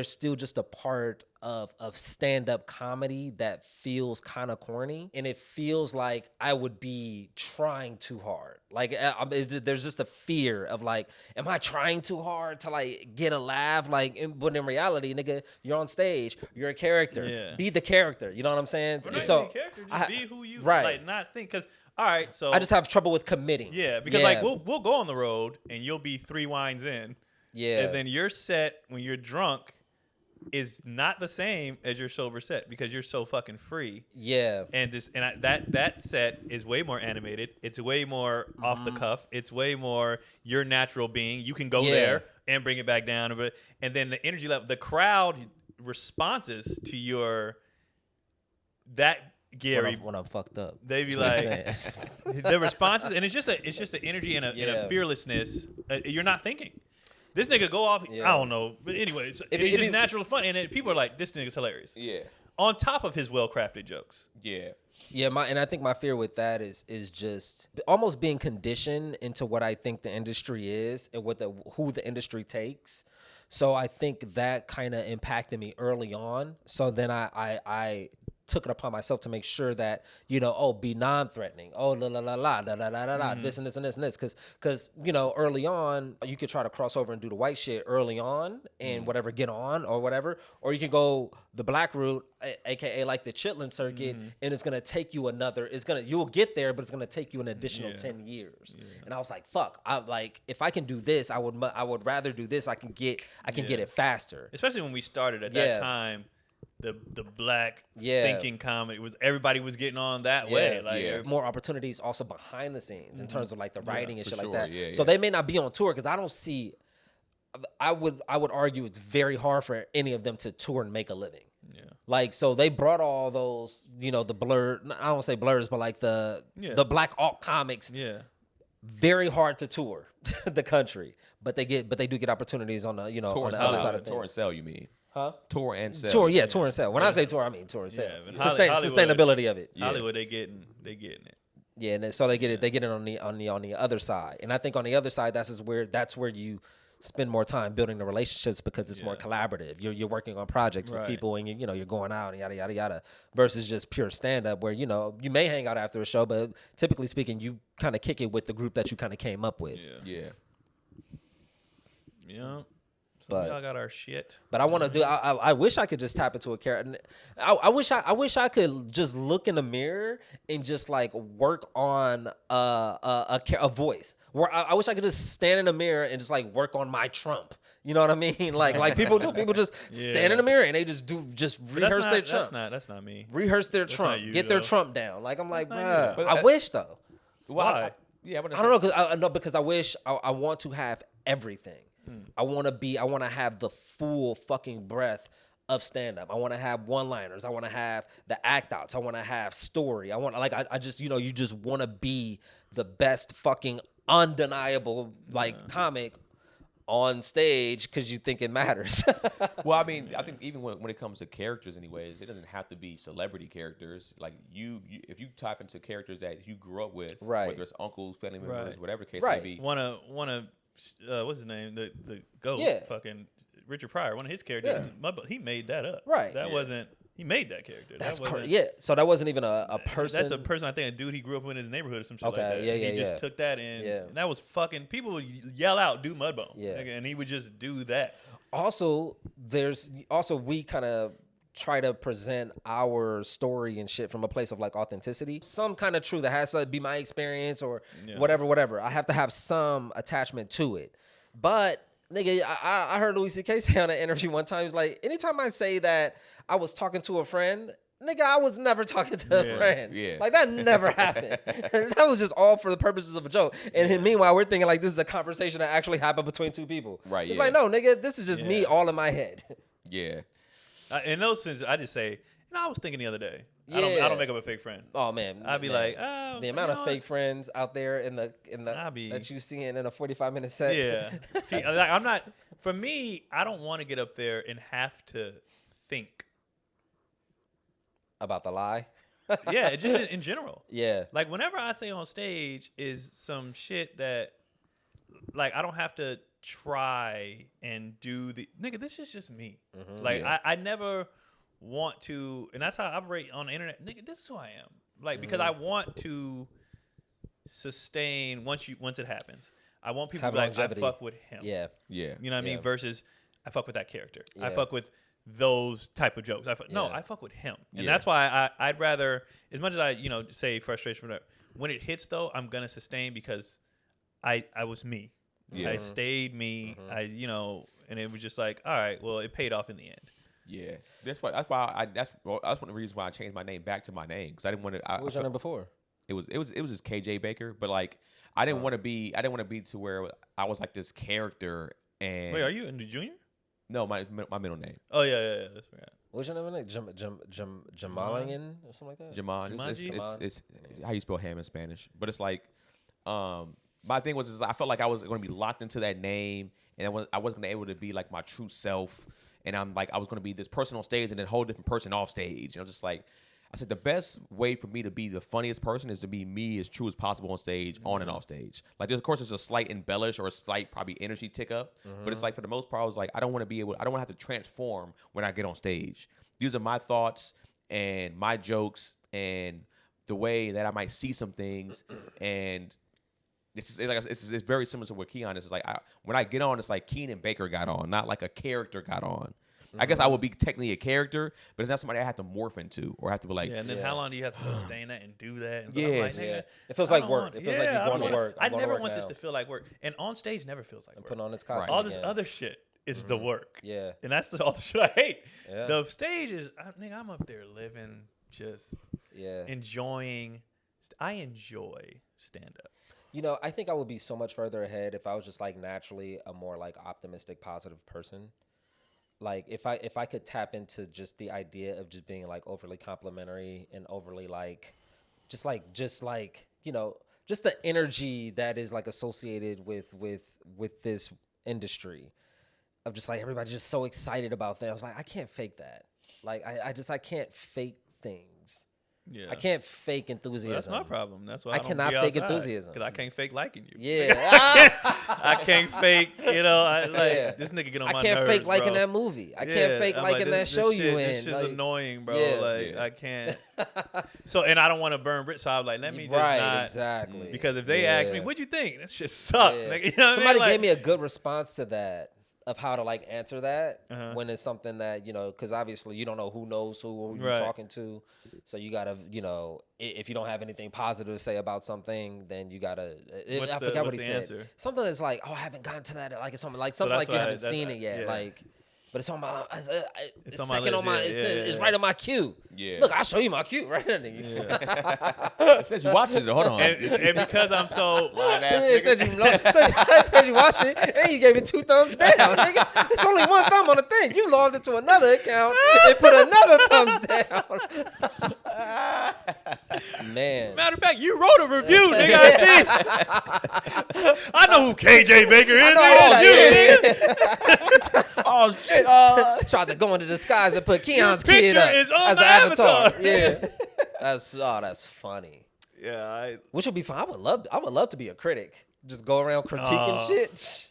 still just a part of stand-up comedy that feels kind of corny, and it feels like I would be trying too hard. Like there's just a fear of like, am I trying too hard to like get a laugh? Like, but in reality, nigga, you're on stage, you're a character. Yeah. Be the character. You know what I'm saying? But not So even a character, just be who you right. like. Not think because all right. So I just have trouble with committing. Yeah, because like we'll go on the road and you'll be 3 wines in. Yeah, and then your set when you're drunk is not the same as your sober set because you're so fucking free. Yeah. And that set is way more animated. It's way more off the cuff. It's way more your natural being. You can go there and bring it back down a bit. And then the energy level, the crowd responses to your Gary when I'm fucked up. They be like the responses, and it's just an energy and a fearlessness. You're not thinking. This nigga go off. I don't know, but anyway, it's just natural fun, and people are like, "This nigga's hilarious." Yeah. On top of his well-crafted jokes. Yeah. Yeah, and I think my fear with that is just almost being conditioned into what I think the industry is and who the industry takes. So I think that kind of impacted me early on. So then I took it upon myself to make sure that, be non-threatening. Oh, this and this and this and this. Because, early on, you could try to cross over and do the white shit early on and whatever, get on or whatever. Or you can go the black route, AKA like the chitlin circuit, and it's going to take you you'll get there, but it's going to take you an additional 10 years. Yeah. And I was like, fuck, if I can do this, I would rather do this. I can get it faster. Especially when we started at that time. The black thinking comedy everybody was getting on that way. Like more opportunities also behind the scenes in terms of like the writing and shit like that. So they may not be on tour because I don't see. I would argue it's very hard for any of them to tour and make a living. Yeah. Like so they brought all those the blur. I don't say blurs, but like the black alt comics. Yeah. Very hard to tour the country, but they do get opportunities on the on the other side of things. Tour and sell, you mean? Huh? Tour and sell. Tour and sell. When I say tour, I mean tour and sell. Sustainability of it. Hollywood, they getting it. Yeah, and so they get it. They get it on the other side, and I think on the other side, that's where you spend more time building the relationships because it's more collaborative. You're working on projects with people, and you're going out and yada yada yada. Versus just pure stand up, where you may hang out after a show, but typically speaking, you kind of kick it with the group that you kind of came up with. Yeah. But y'all got our shit. But I want to do. I wish I could just tap into a character. I wish I could just look in the mirror and just like work on a voice. Where I wish I could just stand in the mirror and just like work on my Trump. You know what I mean? Like people do. People just stand in the mirror and they just rehearse their Trump. That's not me. Rehearse their Trump. Get their Trump down. Like I'm like, bruh. I wish though. Why? I don't know because I wish I want to have everything. I want to have the full fucking breadth of stand up. I want to have one-liners. I want to have the act outs. I want to have story. I just you just want to be the best fucking undeniable comic on stage because you think it matters. Well, I mean, I think even when it comes to characters anyways, it doesn't have to be celebrity characters. Like you if you type into characters that you grew up with, whether it's uncles, family members, whatever the case may be. Wanna what's his name? The GOAT, fucking Richard Pryor. One of his characters, he made that up. Right. That wasn't. He made that character. That's correct. Yeah. So that wasn't even a person. That's a person. I think a dude he grew up in his neighborhood or some shit like that. He just took that and that was fucking. People would yell out, "Do Mudbone," and he would just do that. Also, we kind of try to present our story and shit from a place of like authenticity. Some kind of truth that has to be my experience or whatever. I have to have some attachment to it. But nigga, I heard Louis C.K. say on an interview one time, he's like, anytime I say that I was talking to a friend, nigga, I was never talking to a friend. Yeah. Like that never happened. That was just all for the purposes of a joke. And meanwhile, we're thinking like this is a conversation that actually happened between two people. Right. It's like, no, nigga, this is just me all in my head. Yeah. In those sense, I just say, I was thinking the other day. I don't make up a fake friend. Oh man, I'd be like, oh, the amount of fake friends out there in the that you seeing in a 45-minute set. Yeah, I'm not. For me, I don't want to get up there and have to think about the lie. Yeah, just in general. Yeah, like whenever I say on stage is some shit that, like, I don't have to try and do the nigga. This is just me. Mm-hmm, like I never want to, and that's how I operate on the internet. Nigga, this is who I am. Like, because I want to sustain once it happens. I want people to be like, longevity. I fuck with him. Yeah. Yeah. You know what I mean? Versus I fuck with that character. I Yeah. fuck with those type of jokes. No, Yeah. I fuck with him. And Yeah. that's why I'd rather, as much as I, say frustration, whatever, when it hits though, I'm going to sustain because I was me. Yeah. I stayed me. And it was just like, all right, well, it paid off in the end. Yeah, that's one of the reasons why I changed my name back to my name, because I didn't want to. What was your name before? It was just KJ Baker, but like I didn't want to be to where I was like this character. And Wait, are you in the junior? No, my middle name. Oh yeah. That's right. What's your name? Jamalian or something like that. Jaman. It's how you spell ham in Spanish, but it's like my thing was I felt like I was going to be locked into that name, and I wasn't going to be able to be like my true self. And I'm like, I was going to be this person on stage and then a whole different person off stage. And I'm just like, I said, the best way for me to be the funniest person is to be me as true as possible on stage, on and off stage. Like, of course, there's a slight embellish or a slight probably energy tick up. But it's like, for the most part, I was like, I don't want to have to transform when I get on stage. These are my thoughts and my jokes and the way that I might see some things. And it's very similar to what Keon is. It's like when I get on, it's like Keenan Baker got on, not like a character got on. I guess I would be technically a character, but it's not somebody I have to morph into or have to be like. Yeah, and then how long do you have to sustain that and do that? And Yes. like, It feels like work. It feels like you're going to work. I never want this to feel like work. And on stage never feels like work. Putting on this costume. All this other shit is the work. Yeah. And that's all the shit I hate. Yeah. The stage is, I'm up there living, just enjoying. I enjoy stand-up. I think I would be so much further ahead if I was just like naturally a more like optimistic, positive person. Like if I could tap into just the idea of just being like overly complimentary and overly like, just the energy that is like associated with this industry of just like everybody just so excited about that. I was like, I can't fake that. Like I can't fake things. Yeah. I can't fake enthusiasm. Well, that's my problem. That's why I don't cannot be fake outside, enthusiasm. because I can't fake liking you. Yeah. I can't fake, this nigga get on my nerves, I can't fake liking bro. that movie. I can't fake I'm liking that show you in. This shit's like, annoying, bro. Yeah. I can't. So, and I don't want to burn bridges. So I'm like, let me just not. Exactly. Because if they ask me, what'd you think? That shit sucked. Yeah. Nigga. You know what Somebody I mean? gave me a good response to that of how to like answer that when it's something that, because obviously you don't know who knows who you're talking to. So you got to, if you don't have anything positive to say about something, then you got to, I forgot what he said. Answer? Something that's like, oh, I haven't gotten to that. Like it's something like you haven't seen it yet. Yeah. Like, but it's on my, it's on my second list, on my, it's right on my queue. Yeah. Look, I'll show you my queue right there. It says you watching it. Hold on. And because I'm so. It said you watched it, and you gave it 2 thumbs down, nigga. It's only 1 thumb on the thing. You logged into another account and put another thumbs down. Man. Matter of fact, you wrote a review, nigga. I see. I know who KJ Baker is. Oh shit! Tried to go into disguise and put Keon's Your kid up picture is on as the an avatar. avatar. Yeah, that's funny. Yeah, Which would be fun. I would love to be a critic. Just go around critiquing shit.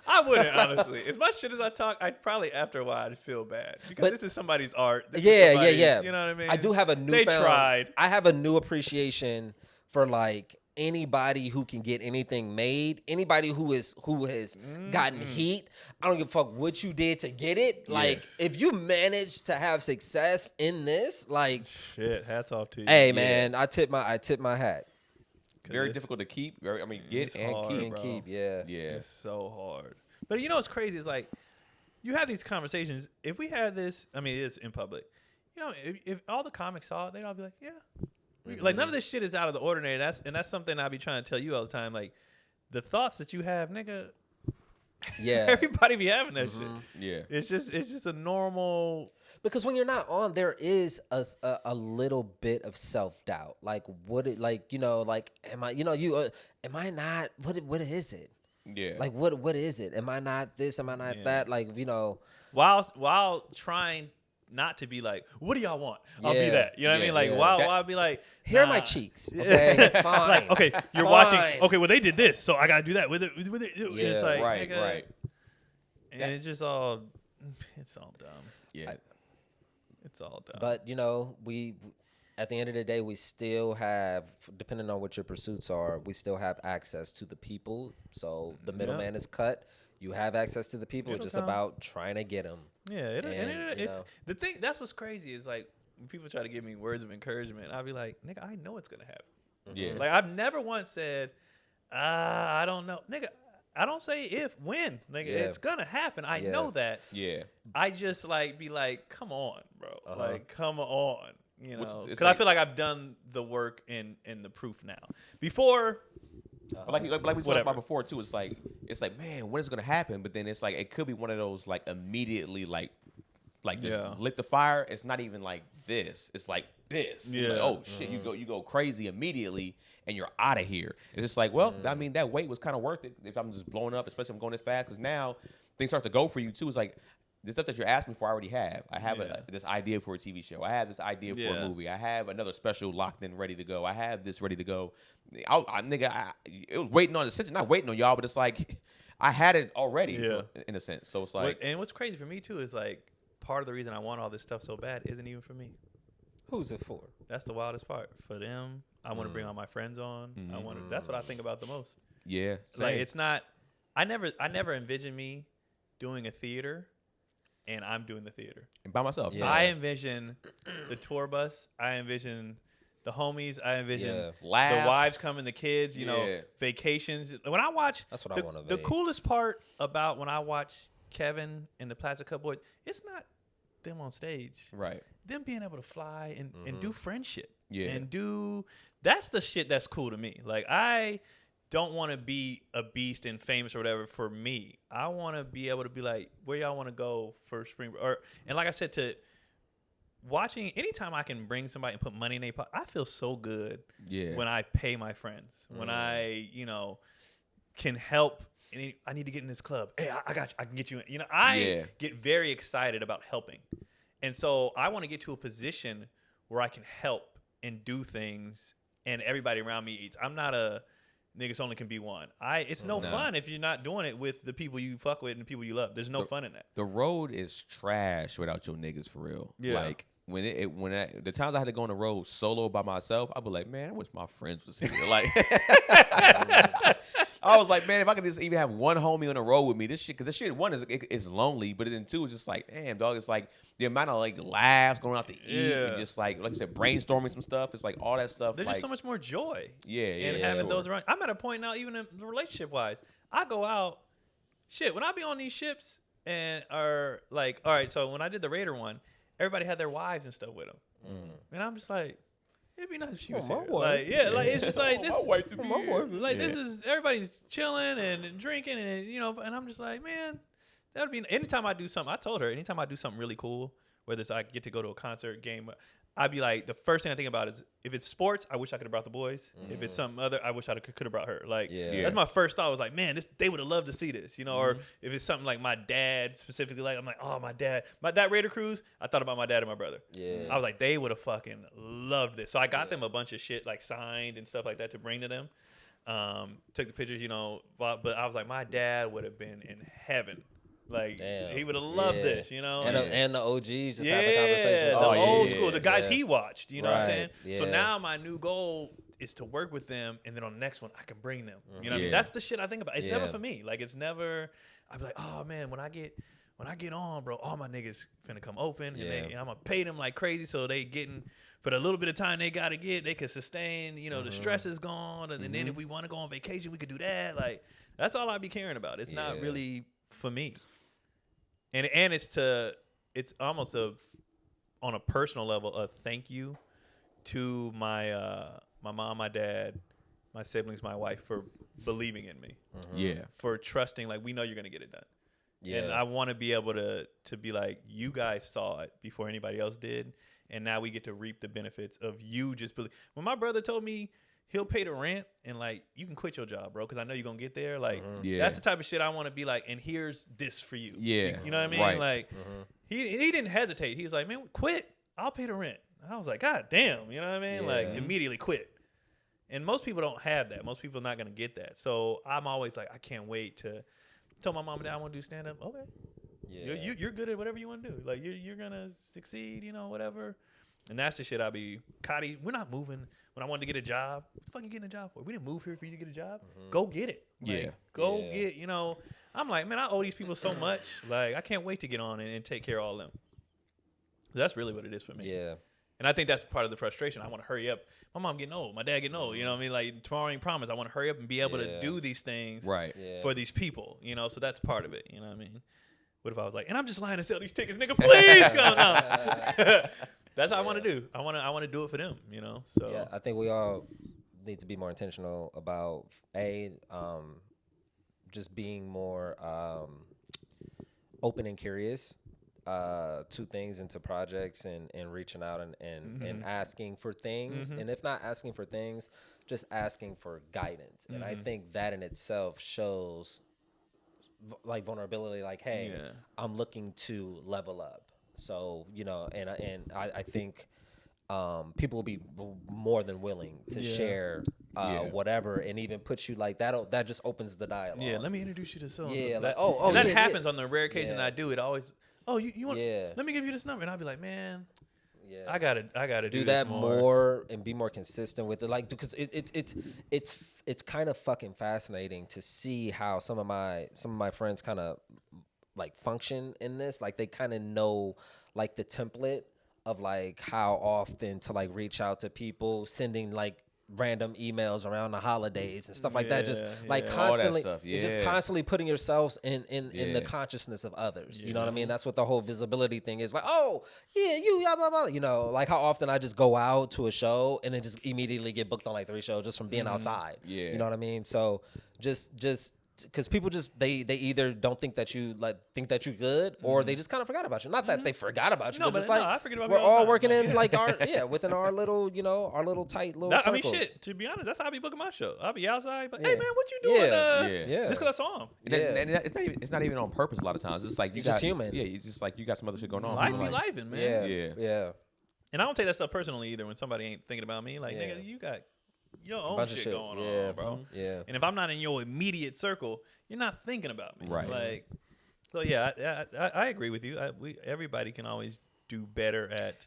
I wouldn't, honestly. As much shit as I talk, I'd probably after a while I'd feel bad because this is somebody's art. This is somebody's, yeah. You know what I mean? I do have a They tried. I have a new appreciation for like anybody who can get anything made, anybody who has gotten heat. I don't give a fuck what you did to get it. Like if you manage to have success in this, like shit, hats off to you. Hey man, I tip my hat. Very difficult to keep. Get and hard, keep. bro. Keep, Yeah. It's so hard. But you know what's crazy is like you have these conversations. If we had this, I mean, it is in public. If all the comics saw it, they'd all be like, yeah. Like none of this shit is out of the ordinary. That's something I be trying to tell you all the time. Like the thoughts that you have, nigga. Yeah. Everybody be having that shit. Yeah. It's just a normal. Because when you're not on, there is a little bit of self-doubt. Like am I am I not what is it? Yeah. Like what is it? Am I not this? Am I not that? Like, while trying not to be like, what do y'all want? I'll be that. You know what I mean? Like while I'll be like, here are my cheeks. Okay, fine. Like, okay, you're watching. Okay, well they did this, so I gotta do that with it. Yeah, it's like, right, nigga, and it's just all dumb. Yeah. It's all done. But we at the end of the day, we still have, depending on what your pursuits are, we still have access to the people. So the middleman is cut. You have access to the people. It's just about trying to get them. Yeah, it's the thing. That's what's crazy is like when people try to give me words of encouragement, I'll be like, nigga, I know it's gonna happen. Yeah. Like I've never once said, I don't know, nigga. I don't say if, when, nigga. It's gonna happen. I know that. Yeah. I just like be like, come on, bro. Like, come on. You know, because like, I feel like I've done the work in the proof now. Before, like we talked about before too. It's like, man, when is it gonna happen? But then it's like it could be one of those like immediately like just lit the fire. It's not even like this. It's like this. Yeah. Like, oh shit, you go crazy immediately and you're out of here. It's just like, well, I mean, that wait was kind of worth it if I'm just blowing up, especially if I'm going this fast. Because now things start to go for you too. It's like the stuff that you're asking for, I already have. I have this idea for a TV show. I have this idea for a movie. I have another special locked in, ready to go. I have this ready to go. It was waiting on the decision, not waiting on y'all, but it's like I had it already in a sense. So it's like, and what's crazy for me too is like part of the reason I want all this stuff so bad isn't even for me. Who's it for? That's the wildest part. For them, I want to bring all my friends on. That's what I think about the most. Yeah, same. Like it's not. I never envisioned me doing a theater, and I'm doing the theater and by myself. Yeah. I envision the tour bus. I envision the homies. I envision the wives coming, the kids. You know, vacations. When I watch, that's what I want to be. The coolest part about when I watch Kevin and the Plastic Cup Boys, it's not them on stage, right? Them being able to fly and do friendship, and that's the shit that's cool to me. Like I don't want to be a beast and famous or whatever for me. I want to be able to be like, where y'all want to go for spring break? And like I said, to watching, anytime I can bring somebody and put money in their pocket, I feel so good when I pay my friends, when I, can help. And I need to get in this club. Hey, I got you. I can get you in. I get very excited about helping. And so I want to get to a position where I can help and do things and everybody around me eats. I'm not a niggas only can be one. It's no fun if you're not doing it with the people you fuck with and the people you love. There's no fun in that. The road is trash without your niggas for real. Yeah. Like when the times I had to go on the road solo by myself, I'd be like, man, I wish my friends was here. Like I was like, man, if I could just even have one homie on the road with me, this shit, because this shit, one is lonely, but then two is just like, damn, dog, it's like the amount of like laughs going out to eat and just like you said, brainstorming some stuff. It's like all that stuff. There's like, just so much more joy. In having those around. I'm at a point now, even in relationship wise, I go out, shit, when I be on these ships and are like, all right, so when I did the Raider one, everybody had their wives and stuff with them. And I'm just like, it'd be nice if she was here. Like, like it's just like this. This is everybody's chilling and drinking and and I'm just like, man, that would be. Anytime I do something, I told her, anytime I do something really cool, whether it's I get to go to a concert, game, I'd be like, the first thing I think about is if it's sports, I wish I could have brought the boys. If it's something other, I wish I could have brought her. Like, that's my first thought. I was like, man, they would have loved to see this, Or if it's something like my dad specifically, like I'm like, oh, my dad Raider cruise. I thought about my dad and my brother. I was like, they would have fucking loved this. So I got them a bunch of shit like signed and stuff like that to bring to them. Took the pictures, but I was like, my dad would have been in heaven. Like, he would have loved this, And the OGs just having a conversation. The old school, the guys he watched, you know what I'm saying? Yeah. So now my new goal is to work with them, and then on the next one, I can bring them. You know what I mean? That's the shit I think about. It's never for me. Like, it's never, I'd be like, oh, man, when I get on, bro, all my niggas finna come open, and I'm going to pay them like crazy, so they getting, for the little bit of time they got to get, they can sustain, the stress is gone, and then if we want to go on vacation, we could do that. Like, that's all I be caring about. It's not really for me. And it's almost on a personal level a thank you to my mom, my dad, my siblings, my wife for believing in me. For trusting, like, we know you're gonna get it done. And I want to be able to be like, you guys saw it before anybody else did, and now we get to reap the benefits of you just believe. When my brother told me he'll pay the rent and like, you can quit your job, bro, because I know you're gonna get there. Like, that's the type of shit I want to be like. And here's this for you. You know what I mean? Right. Like, he didn't hesitate. He was like, man, quit. I'll pay the rent. I was like, God damn. You know what I mean? Like, immediately quit. And most people don't have that. Most people are not gonna get that. So I'm always like, I can't wait to tell my mom and dad I want to do stand up. Okay. Yeah. You're good at whatever you want to do. Like you're gonna succeed, you know, whatever. And that's the shit I be, Cotty, we're not moving. When I wanted to get a job, what the fuck you getting a job for? We didn't move here for you to get a job. Go get it. Like, Go get, you know. I'm like, man, I owe these people so much. Like, I can't wait to get on and take care of all of them. That's really what it is for me. Yeah. And I think that's part of the frustration. I want to hurry up. My mom getting old. My dad getting old. You know what I mean? Like, tomorrow ain't promised. I want to hurry up and be able to do these things for these people. You know, so that's part of it. You know what I mean? What if I was like, and I'm just lying to sell these tickets, nigga, please go on. That's what I want to do. I want to do it for them, you know? So yeah, I think we all need to be more intentional about, just being more open and curious to things and to projects and reaching out and asking for things. And if not asking for things, just asking for guidance. And I think that in itself shows like vulnerability, like, hey, I'm looking to level up. So, you know, and I think people will be more than willing to share whatever, and even put you like that just opens the dialogue. Yeah, let me introduce you to someone. Yeah, like, and that happens on the rare occasion I do it. Always, you want? Yeah. Let me give you this number, and I'll be like, man, yeah, I gotta do that more and be more consistent with it. Like, because it's kind of fucking fascinating to see how some of my friends kind of like function in this. Like, they kind of know like the template of like how often to like reach out to people, sending like random emails around the holidays and stuff like that. Just like constantly, it's just constantly putting yourselves in the consciousness of others. You know what I mean? That's what the whole visibility thing is. Like, oh yeah, you blah, blah, blah. You know, like how often I just go out to a show and then just immediately get booked on like 3 shows just from being outside. Yeah, you know what I mean? So just because people just they either don't think that you think that you're good, or they just kind of forgot about you. Not that they forgot about you, but just like I forget about we're all working in like our within our little our little tight little circles. I mean, shit. To be honest, that's how I be booking my show. I'll be outside, but hey man, what you doing? Just because I saw him. And it's not even on purpose. A lot of times, it's like just human. Yeah, it's just like you got some other shit going on. Life be lifing, man. Yeah. And I don't take that stuff personally either. When somebody ain't thinking about me, like nigga, you got your own shit going on, bro. Yeah. And if I'm not in your immediate circle, you're not thinking about me. Right. Like, so yeah, I agree with you. Everybody can always do better at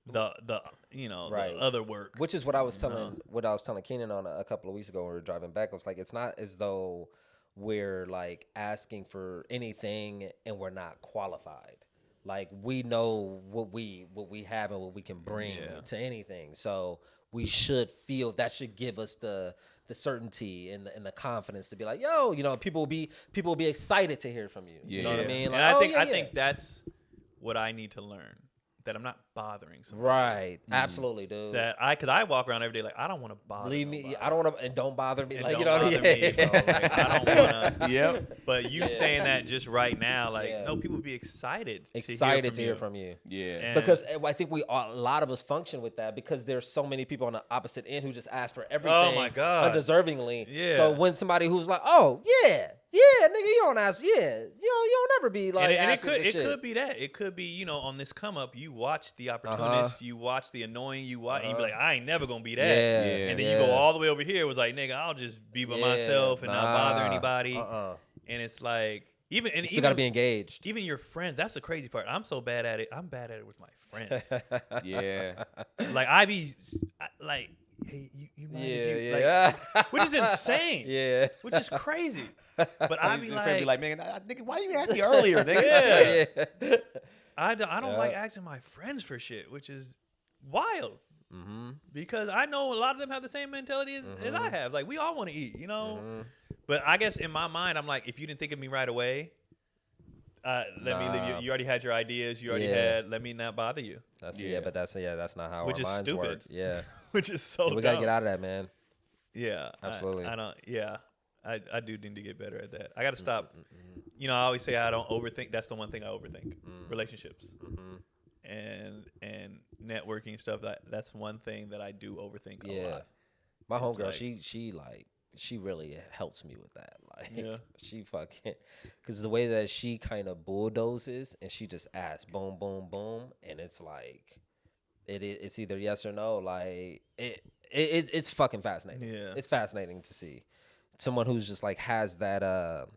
the the other work. Which is what I was telling Keenan on a couple of weeks ago when we were driving back. I was like, it's not as though we're like asking for anything and we're not qualified. Like, we know what we have and what we can bring to anything. So we should feel that should give us the certainty and the confidence to be like, yo, people will be excited to hear from you. You know what I mean? Like, and I think that's what I need to learn. That I'm not bothering somebody. Right. Absolutely, dude. Because I walk around every day like, I don't want to bother Believe me, nobody. I don't want to, and don't bother me. And like, don't bother me, bro. Like, I don't want to. Yep. But you saying that just right now, like, no, people be excited to hear from you. Yeah. And because I think a lot of us function with that, because there's so many people on the opposite end who just ask for everything. Oh my God. Undeservingly. Yeah. So when somebody who's like, oh yeah, nigga, you don't ask, you don't ever be like, and asking for it shit. could be that. It could be, on this come up, you watch the opportunist, you watch the annoying, and you be like, I ain't never gonna be that. And then you go all the way over here. It was like, nigga, I'll just be by myself and not bother anybody. And it's like, you gotta be engaged. Even your friends. That's the crazy part. I'm so bad at it. I'm bad at it with my friends. Yeah. Like like, hey, you mind if you, like, which is insane. Yeah. Which is crazy. But I be like, man, nigga, why didn't you ask me earlier, nigga? Yeah. I don't like asking my friends for shit, which is wild. Because I know a lot of them have the same mentality as I have. Like, we all want to eat, But I guess in my mind, I'm like, if you didn't think of me right away, let me leave you. You already had your ideas. You already had. Let me not bother you. That's that's not how which our is minds stupid. work. Yeah. Which is so. We gotta get out of that, man. Yeah, absolutely. I don't. Yeah, I do need to get better at that. I got to stop. I always say I don't overthink. That's the one thing I overthink. Relationships and networking and stuff. That's one thing that I do overthink a lot. My homegirl, she really helps me with that. Like, she fucking, because the way that she kind of bulldozes and she just asks, boom, boom, boom, and it's like, it's either yes or no. Like, it's fucking fascinating. Yeah, it's fascinating to see someone who's just like has that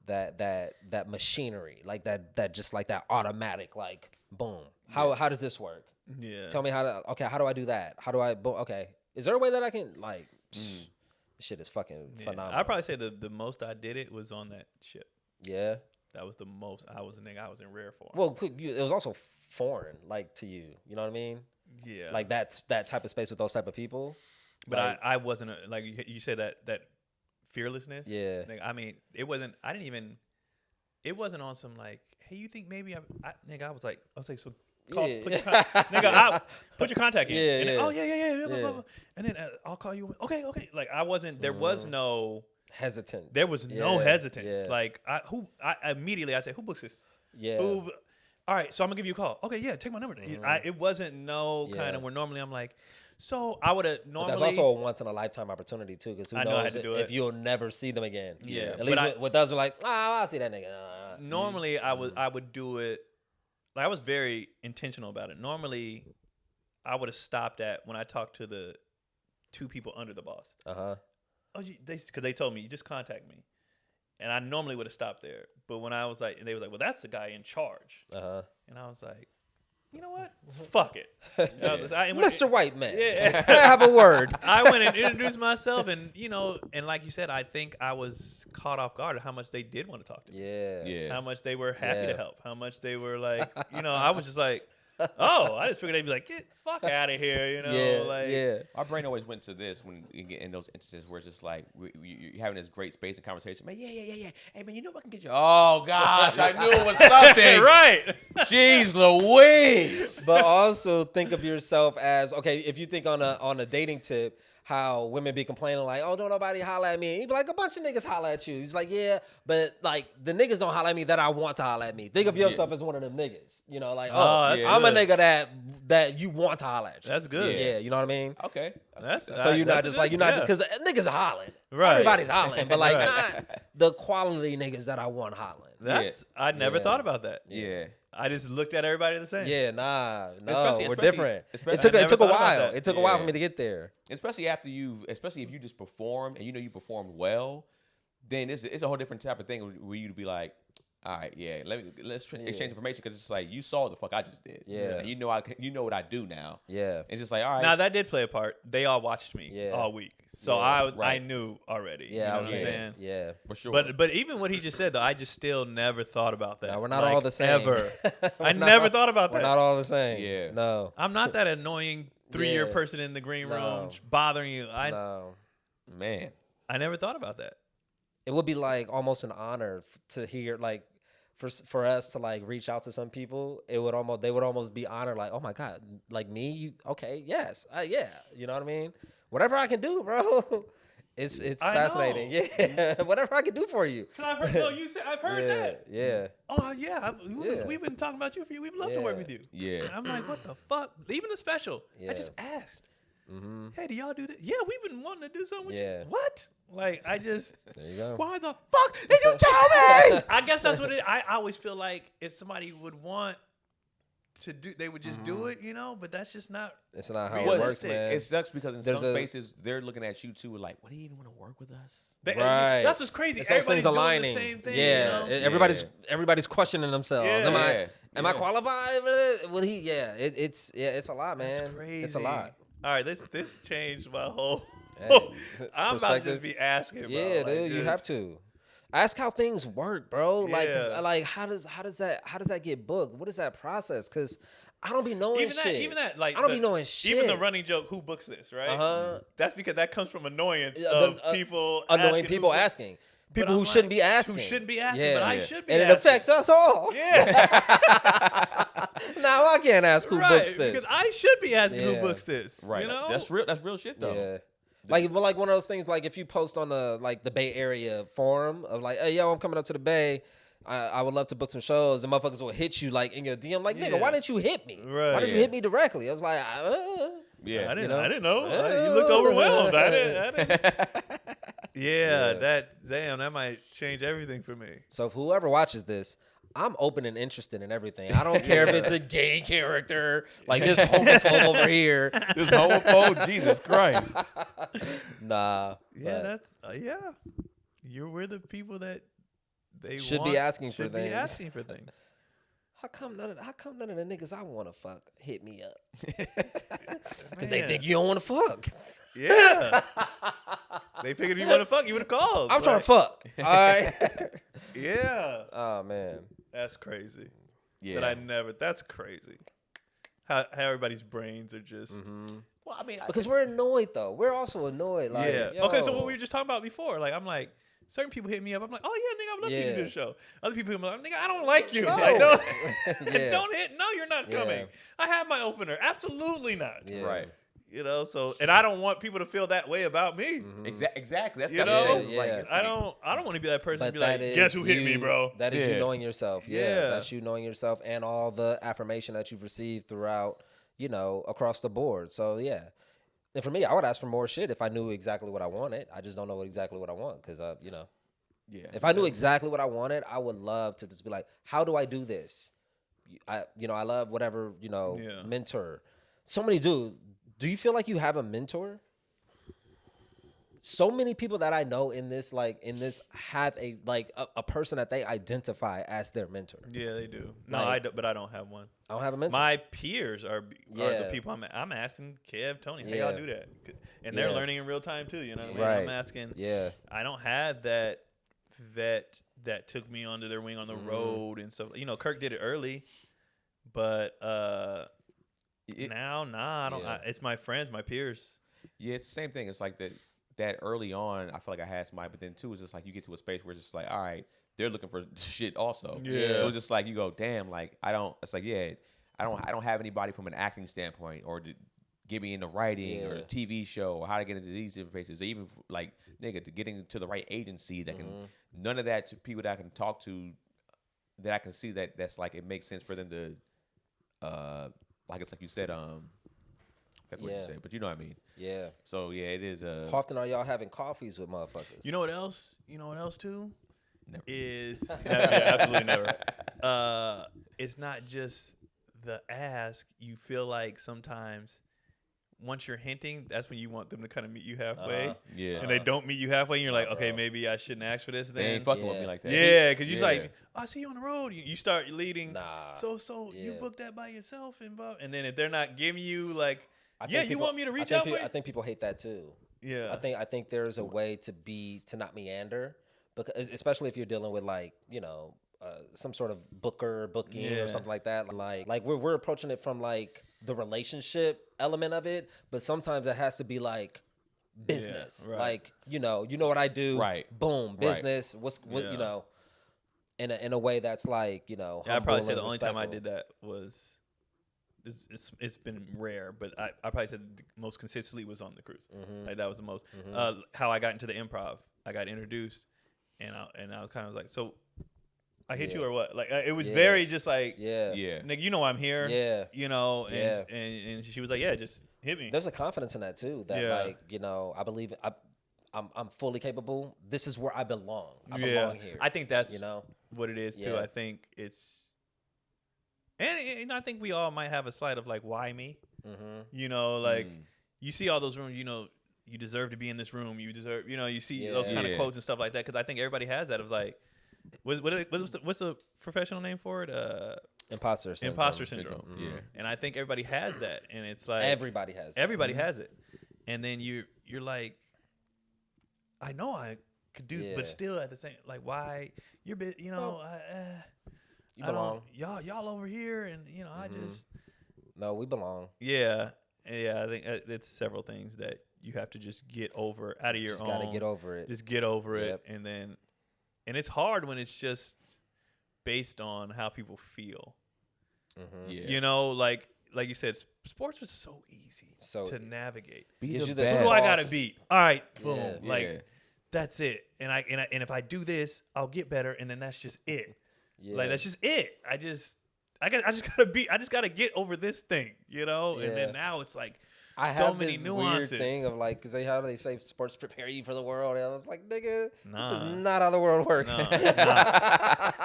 that machinery, like that just like that automatic, like boom. How does this work? Yeah. Tell me how do I do that? How do I boom? Okay, is there a way that I can like? This shit is fucking phenomenal. I'd probably say the most I did it was on that ship. Yeah. That was the most. I was a nigga. I was in rare form. Well, it was also foreign, like to you. You know what I mean? Yeah. Like that type of space with those type of people. But like, I wasn't like you said that fearlessness. Yeah. Like, I mean, it wasn't. I didn't even. It wasn't on some like, hey, you think maybe nigga? I was like, so call, Yeah. put your nigga, put your contact in. Yeah, and then, yeah. oh yeah. Blah, Yeah. blah, blah. And then I'll call you. Okay. Like I wasn't. There was no hesitant. There was no hesitance. Yeah. Like I immediately I said, who books this? Yeah. Who? All right, so I'm gonna give you a call. Okay, yeah, take my number. It wasn't no kind of where normally I'm like, so I would have normally. But that's also a once in a lifetime opportunity too, because who I know I knows had to do if it. you'll never see them again. Yeah. At least But with us, we're like, I'll see that nigga. Normally I would do it. Like I was very intentional about it. Normally, I would have stopped at when I talked to the two people under the boss. Oh, because they told me you just contact me, and I normally would have stopped there. But when I was like, and they were like, well, that's the guy in charge. And I was like, you know what? Fuck it. Mr. White Man. Yeah. I have a word. I went and introduced myself, and and like you said, I think I was caught off guard at how much they did want to talk to me. Yeah. How much they were happy to help. How much they were like, I was just like, oh, I just figured they'd be like, get the fuck out of here, Our brain always went to this when you get in those instances where it's just like you're having this great space and conversation. Man, yeah. Hey, man, you know what I can get you? Oh, gosh, I knew it was something. Right. Jeez Louise. But also think of yourself as, okay, if you think on a dating tip, how women be complaining like, oh, don't nobody holler at me. He'd be like, a bunch of niggas holler at you. He's like, yeah, but like the niggas don't holler at me that I want to holler at me. Think of yourself as one of them niggas. Like, that's I'm good. a nigga that you want to holler at you. That's good. Yeah, you know what I mean? Okay. So you're not just like, because niggas are hollering. Right. Everybody's hollering, but like Right. not the quality niggas that I want hollering. I never thought about that. Yeah. I just looked at everybody the same. Yeah, no, Especially- we're different. especially- It took a I never thought about while. that. It took a while for me to get there. Especially if you just perform and you performed well, then it's a whole different type of thing where you to be like, all right, yeah, let's exchange information, because it's like you saw what the fuck I just did. Yeah. And you know what I do now. Yeah. It's just like, all right. Now that did play a part. They all watched me all week, so I right. knew already. Yeah, you know I what was I'm saying. saying? Yeah. for sure. But even what he just said though, I just still never thought about that. No, we're not all the same. Ever. We're I not never all- thought about We're that. not all the same. Yeah. No. I'm not that annoying 3-year Yeah. person in the green room No. bothering you. No. man, I never thought about that. It would be like almost an honor to hear like for us to like reach out to some people. They would almost be honored, like, oh my God, like me, you, okay, yes, yeah, you know what I mean? Whatever I can do, bro. It's I fascinating. know. Yeah. Whatever I can do for you. I've heard, no, you said I've heard Yeah. that. Yeah. Oh yeah, Yeah. we've been talking about you for you. We'd love to work Yeah. with you. Yeah. And I'm like, what the fuck? Even the special. I Yeah. just asked. Mm-hmm. Hey, do y'all do that? Yeah, we've been wanting to do something with Yeah. you. What? Like, I just. There you go. why the fuck did you tell me? I guess that's what it. I always feel like if somebody would want to do, they would just do it, But that's just not. It's not how it Realistic. works, man. It sucks because in There's some a- spaces they're looking at you too, like, what do you even want to work with us? Right. That's what's crazy. It's those Everybody's things doing aligning. the same thing. Yeah. Everybody's questioning themselves. Yeah. Am I Yeah. qualified? Well, it's a lot, man. That's crazy. It's a lot. All right, this changed my whole. Hey, I'm about to just perspective. be asking, bro. Yeah, like, dude, you just- have to ask how things work, bro. Like, 'cause, Yeah. like how does that get booked? What is that process? Because I don't be knowing shit. Even that, like I don't be knowing shit. Even the running joke, who books this, right? Uh-huh. That's because that comes from annoyance Yeah, of the- people annoying asking people who books- asking. But People I'm who shouldn't like, be asking. Who shouldn't be asking, Yeah. but I Yeah. should be And asking. it affects us all. Yeah. Now I can't ask who right, books this. because I should be asking Yeah. who books this. Right. You know? That's real shit though. Yeah. Like one of those things, like if you post on the Bay Area forum of like, hey, yo, I'm coming up to the Bay. I would love to book some shows. The motherfuckers will hit you like in your DM, like, nigga, Yeah. why didn't you hit me? Right. Why didn't you Yeah. hit me directly? I was like, Yeah. I didn't know? know. You looked overwhelmed. I didn't. Yeah, that might change everything for me. So if whoever watches this, I'm open and interested in everything. I don't care if it's a gay character, like this homophobe over here. This homophobe, Jesus Christ. Nah. Yeah, but- that's we're the people that they should be asking for should things. be asking for things. How come none of the niggas I want to fuck hit me up? Because they think you don't want to fuck. Yeah. They figured if you want to fuck, you would have called. I'm trying to fuck. All right. Yeah. Oh man. That's crazy. Yeah. That's crazy. How everybody's brains are just. Well, I mean, Because we're annoyed though. We're also annoyed. Like, Yeah. yo. Okay, so what we were just talking about before, like I'm like, certain people hit me up. I'm like, oh yeah, nigga, I would love for you to do the show. Other people hit me like, nigga, I don't like you. No. Like, don't, Yeah. don't hit. No, you're not coming. I have my opener. Absolutely not. Yeah. right. You know, so and I don't want people to feel that way about me. Exactly. That's You that's know? what it is. Like, Yeah. it's I like- don't want to be that person But to be like, that guess is who hit me, you- bro? That is you Yeah. knowing yourself. Yeah. Yeah. That's you knowing yourself and all the affirmation that you've received throughout, across the board. So yeah. And for me, I would ask for more shit if I knew exactly what I wanted. I just don't know exactly what I want because Yeah. if I knew exactly what I wanted, I would love to just be like, how do I do this? I love whatever, Yeah. mentor. So many do. Do you feel like you have a mentor? So many people that I know in this have a person that they identify as their mentor. Yeah, they do. No, Like- but I don't have one. I don't have a mentor. My peers are Yeah. the people I'm asking. Kev, Tony, how Yeah. y'all do that? And they're Yeah. learning in real time too. You know what I mean? Right. I'm asking. Yeah. I don't have that vet that took me under their wing on the road and stuff. Kirk did it early, but now, nah, I don't. Yeah. It's my friends, my peers. Yeah, it's the same thing. It's like that early on, I feel like I had somebody, but then too, it's just like you get to a space where it's just like, all right, they're looking for shit also. Yeah. So it's just like you go, damn, like it's like, yeah, I don't have anybody from an acting standpoint or to get me into writing or a TV show or how to get into these different places or even like nigga to getting to the right agency that can none of that to people that I can talk to that I can see that's like it makes sense for them to like it's like you said that's what you say, but you know what I mean. Yeah. So yeah, it is. How often are y'all having coffees with motherfuckers? You know what else? You know what else too? Never. Is absolutely never. It's not just the ask. You feel like sometimes once you're hinting, that's when you want them to kind of meet you halfway. Yeah. And they don't meet you halfway, and you're like, okay, bro. maybe I shouldn't ask for this. They Then ain't fucking with me like that. yeah, because you're Yeah. like, I see you on the road. You start leading. Nah. So you Yeah. booked that by yourself, and then if they're not giving you like, I think yeah, you people- want me to reach I out think for you? I think people hate that too. Yeah. I think there's a way to not meander, because especially if you're dealing with some sort of booking Yeah. or something like that. Like we're approaching it from like the relationship element of it, but sometimes it has to be like business. right. Like you know what I do. Right. Boom. Right. Business. What Yeah. in a way that's like Yeah, I'd humble probably say and the only time I respectful. did that was it's been rare, but I probably said the most consistently was on the cruise. Like that was the most. How I got into the improv, I got introduced, and I kind of was like, so I hit you or what? Like it was very just like, Yeah. Yeah. nigga, you know I'm here. Yeah. And, Yeah. and she was like, yeah, just hit me. There's a confidence in that too. That Yeah. I believe I'm fully capable. This is where I belong. I Yeah. belong here. I think that's you know. what it is too. Yeah. I think it's, and I think we all might have a slight of like, why me? Like you see all those rooms, you deserve to be in this room. You deserve, you see those kind of Yeah. quotes and stuff like that. Because I think everybody has that. Of like, what's the professional name for it? Imposter syndrome. Imposter syndrome. Yeah. And I think everybody has that, and it's like Everybody has. That. everybody has it. And then you're like, I know I could do, Yeah. but still at the same, like, why you're You I belong. don't, y'all over here, and I just No, we belong. yeah. I think it's several things that you have to just get over out of your Just own. gotta get over it. Just get over Yep. it, and it's hard when it's just based on how people feel. Yeah. Like you said, sports was so easy So- to navigate. Be Gives the you the best. Who do I boss. gotta beat? All right, boom. Yeah. Like Yeah. that's it. And if I do this, I'll get better. And then that's just it. Yeah. Like that's just it. I just gotta get over this thing, And Yeah. then now it's like I so have many this nuances. weird thing of like, because how do they say sports prepare you for the world? And I was like, nigga, this Nah. is not how the world works. No, at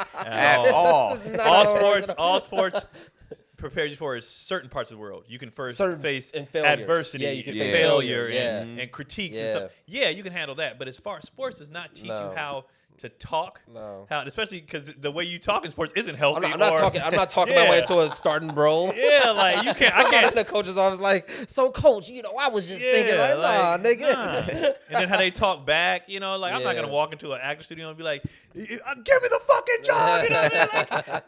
all. This is not how the world works. All sports prepares you for is certain parts of the world. You can first Certain- face and failures. adversity, Yeah, you can face failure, failure, and critiques and Yeah. stuff. Yeah, you can handle that. But as far as sports does not teach you No. how to talk. No. Especially because the way you talk in sports isn't healthy. I'm not talking my way into a starting role. Yeah, like you can't. I can't. The coach's office like, so coach, I was just thinking like, nah, nigga. Nah. And then how they talk back, I'm not gonna walk into an actor studio and be like, give me the fucking job. You know what I mean?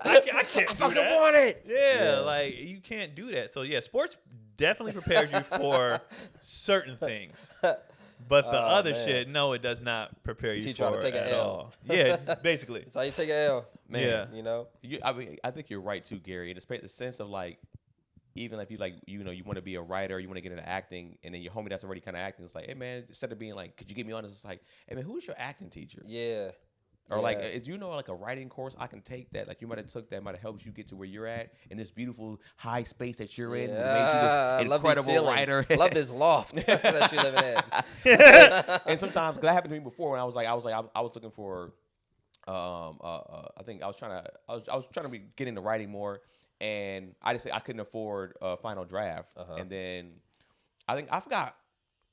Like, I can't. I fucking want it. Yeah, like you can't do that. So yeah, sports definitely prepares you for certain things. But the other shit, no, it does not prepare you for to take an L. all. Yeah, basically. That's how you take an L. Man, yeah. I think you're right too, Gary. In the sense of like, even if you like, you want to be a writer, you want to get into acting, and then your homie that's already kind of acting, it's like, hey man, instead of being like, could you get me on this? It's like, hey man, who's your acting teacher? Yeah. Or like, like a writing course I can take that, like you might have took that might have helped you get to where you're at in this beautiful high space that you're in. Yeah. Made you this incredible writer. I love this loft that you're living in. And sometimes, because that happened to me before, when I was looking for, I think I was trying to be get into writing more, and I couldn't afford a final draft, and then I think I forgot.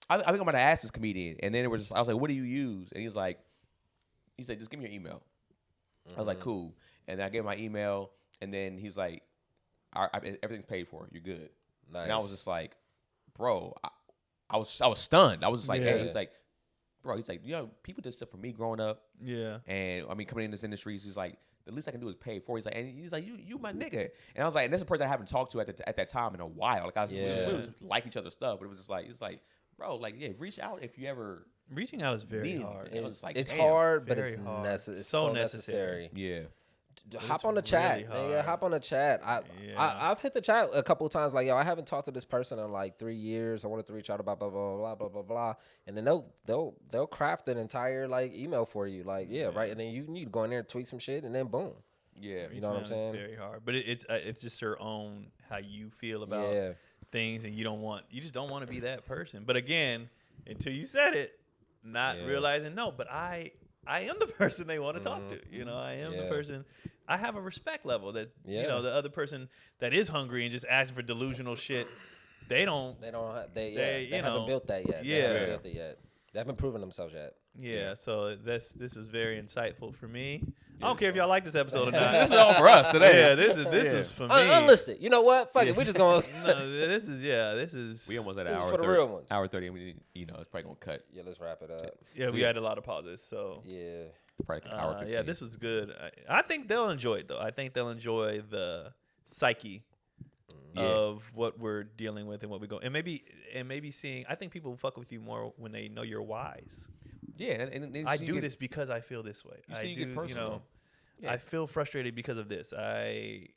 I think I'm gonna ask this comedian, and then I was like, what do you use? And he said, just give me your email. I was like, cool. And then I gave him my email, and then he's like, everything's paid for. You're good. Nice. And I was just like, bro, I was stunned. I was just like, hey, he's like, bro, he's like, people did stuff for me growing up. Yeah. And I mean, coming in this industry, he's like, the least I can do is pay for it. He's like, you my nigga. And I was like, and that's a person I haven't talked to at that time in a while. Like we was like each other's stuff, but it was just like, it's like, bro, like, yeah, reach out if you ever. Reaching out is very hard. It's hard, but it's so necessary. Yeah. Hop on the chat. Yeah, hop on the chat. I've hit the chat a couple of times. Like, I haven't talked to this person in like 3 years. I wanted to reach out about blah blah blah blah blah blah, and then they'll craft an entire like email for you. Like, right. And then you need to go in there and tweak some shit, and then boom. Yeah, you know what I'm saying. Very hard, but it's just your own how you feel about things, and you just don't want to be that person. But again, until you said it. Not realizing, but I am the person they want to talk to. I am the person. I have a respect level that the other person that is hungry and just asking for delusional shit. They haven't built that yet. They haven't built it yet. They haven't proven themselves yet. Yeah. So this is very insightful for me. I don't care if y'all like this episode or not. This is all for us today. Yeah, this is for me. Unlisted. You know what? Fuck it. We just gonna. No, this is. We almost at an hour. For the real ones. Hour 30. It's probably gonna cut. Yeah, let's wrap it up. Yeah, we had a lot of pauses, so. Yeah. Probably an hour 15. Yeah, this was good. I think they'll enjoy it though. I think they'll enjoy the psyche of what we're dealing with and what we go and maybe seeing. I think people will fuck with you more when they know you're wise. Yeah, and I do this because I feel this way. I feel frustrated because of this. I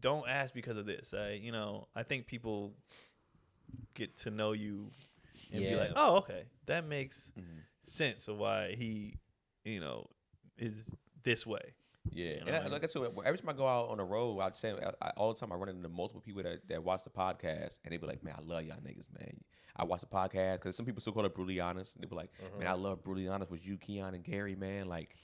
don't ask because of this. I think people get to know you and be like, oh, okay, that makes sense of why he, is this way. Yeah, and like I said, every time I go out on the road, I'd say all the time I run into multiple people that watch the podcast, and they be like, "Man, I love y'all niggas, man. I watch the podcast," because some people still call it Brutally Honest, and they be like, "Man, I love Brutally Honest with you, Keon and Gary, man." Like,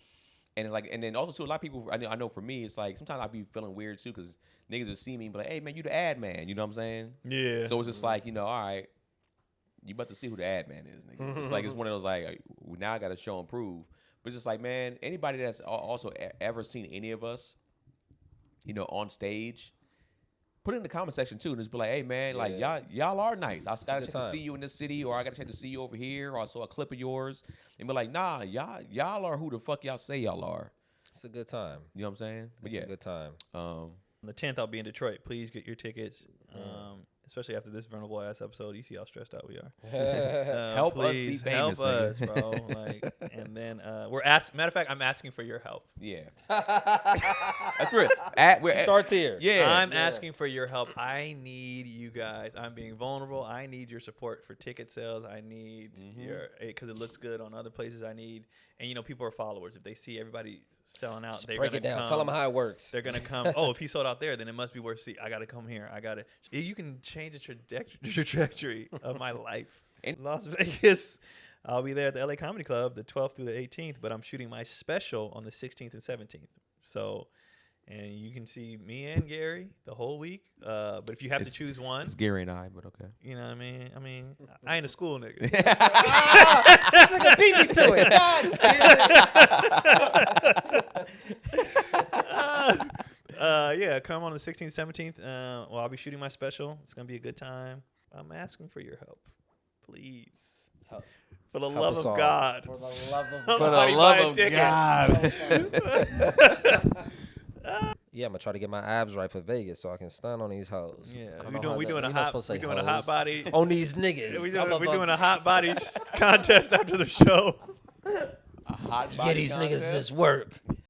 and it's like, and then also too, a lot of people I know for me, it's like sometimes I be feeling weird too, because niggas will see me and be like, "Hey, man, you the ad man," you know what I'm saying? Yeah. So it's just like, all right, you about to see who the ad man is, nigga. It's like it's one of those like, now I got to show and prove. But it's just like, man, anybody that's also ever seen any of us, on stage, put it in the comment section too, and just be like, hey man, like y'all are nice. I got a chance to see you in this city, or I got a chance to see you over here, or I saw a clip of yours, and be like, nah, y'all are who the fuck y'all say y'all are. It's a good time. You know what I'm saying? It's a good time. On the 10th, I'll be in Detroit. Please get your tickets. Especially after this vulnerable ass episode, you see how stressed out we are. Help please, us be famous. Help us, bro. And then we're asking. Matter of fact, I'm asking for your help. Yeah, that's real. Starts here. Yeah, I'm asking for your help. I need you guys. I'm being vulnerable. I need your support for ticket sales. I need your, because it looks good on other places. I need, and people are followers. If they see everybody selling out, they're break it down. Come, tell them how it works. They're gonna come. Oh, if he sold out there, then it must be worth. I gotta come here. I gotta. You can change the trajectory of my life. In Las Vegas, I'll be there at the LA Comedy Club the 12th through the 18th. But I'm shooting my special on the 16th and 17th. So, and you can see me and Gary the whole week. But if you have to choose one, it's Gary and I. But okay. You know what I mean? I ain't a school nigga. This nigga beat me to it. God damn come on the 16th, 17th. Well, I'll be shooting my special. It's gonna be a good time. I'm asking for your help, please. Help. For the Help love us of all. God. For the love of For Somebody the buy love a of ticket. God. Yeah, I'm gonna try to get my abs right for Vegas so I can stun on these hoes. Yeah, I don't we know how doing that- a you're not hot supposed to say we doing a hot hoes. body. On these niggas. Yeah, we I'm doing a hot body contest after the show. A hot Yeah, body these niggas contest? just work.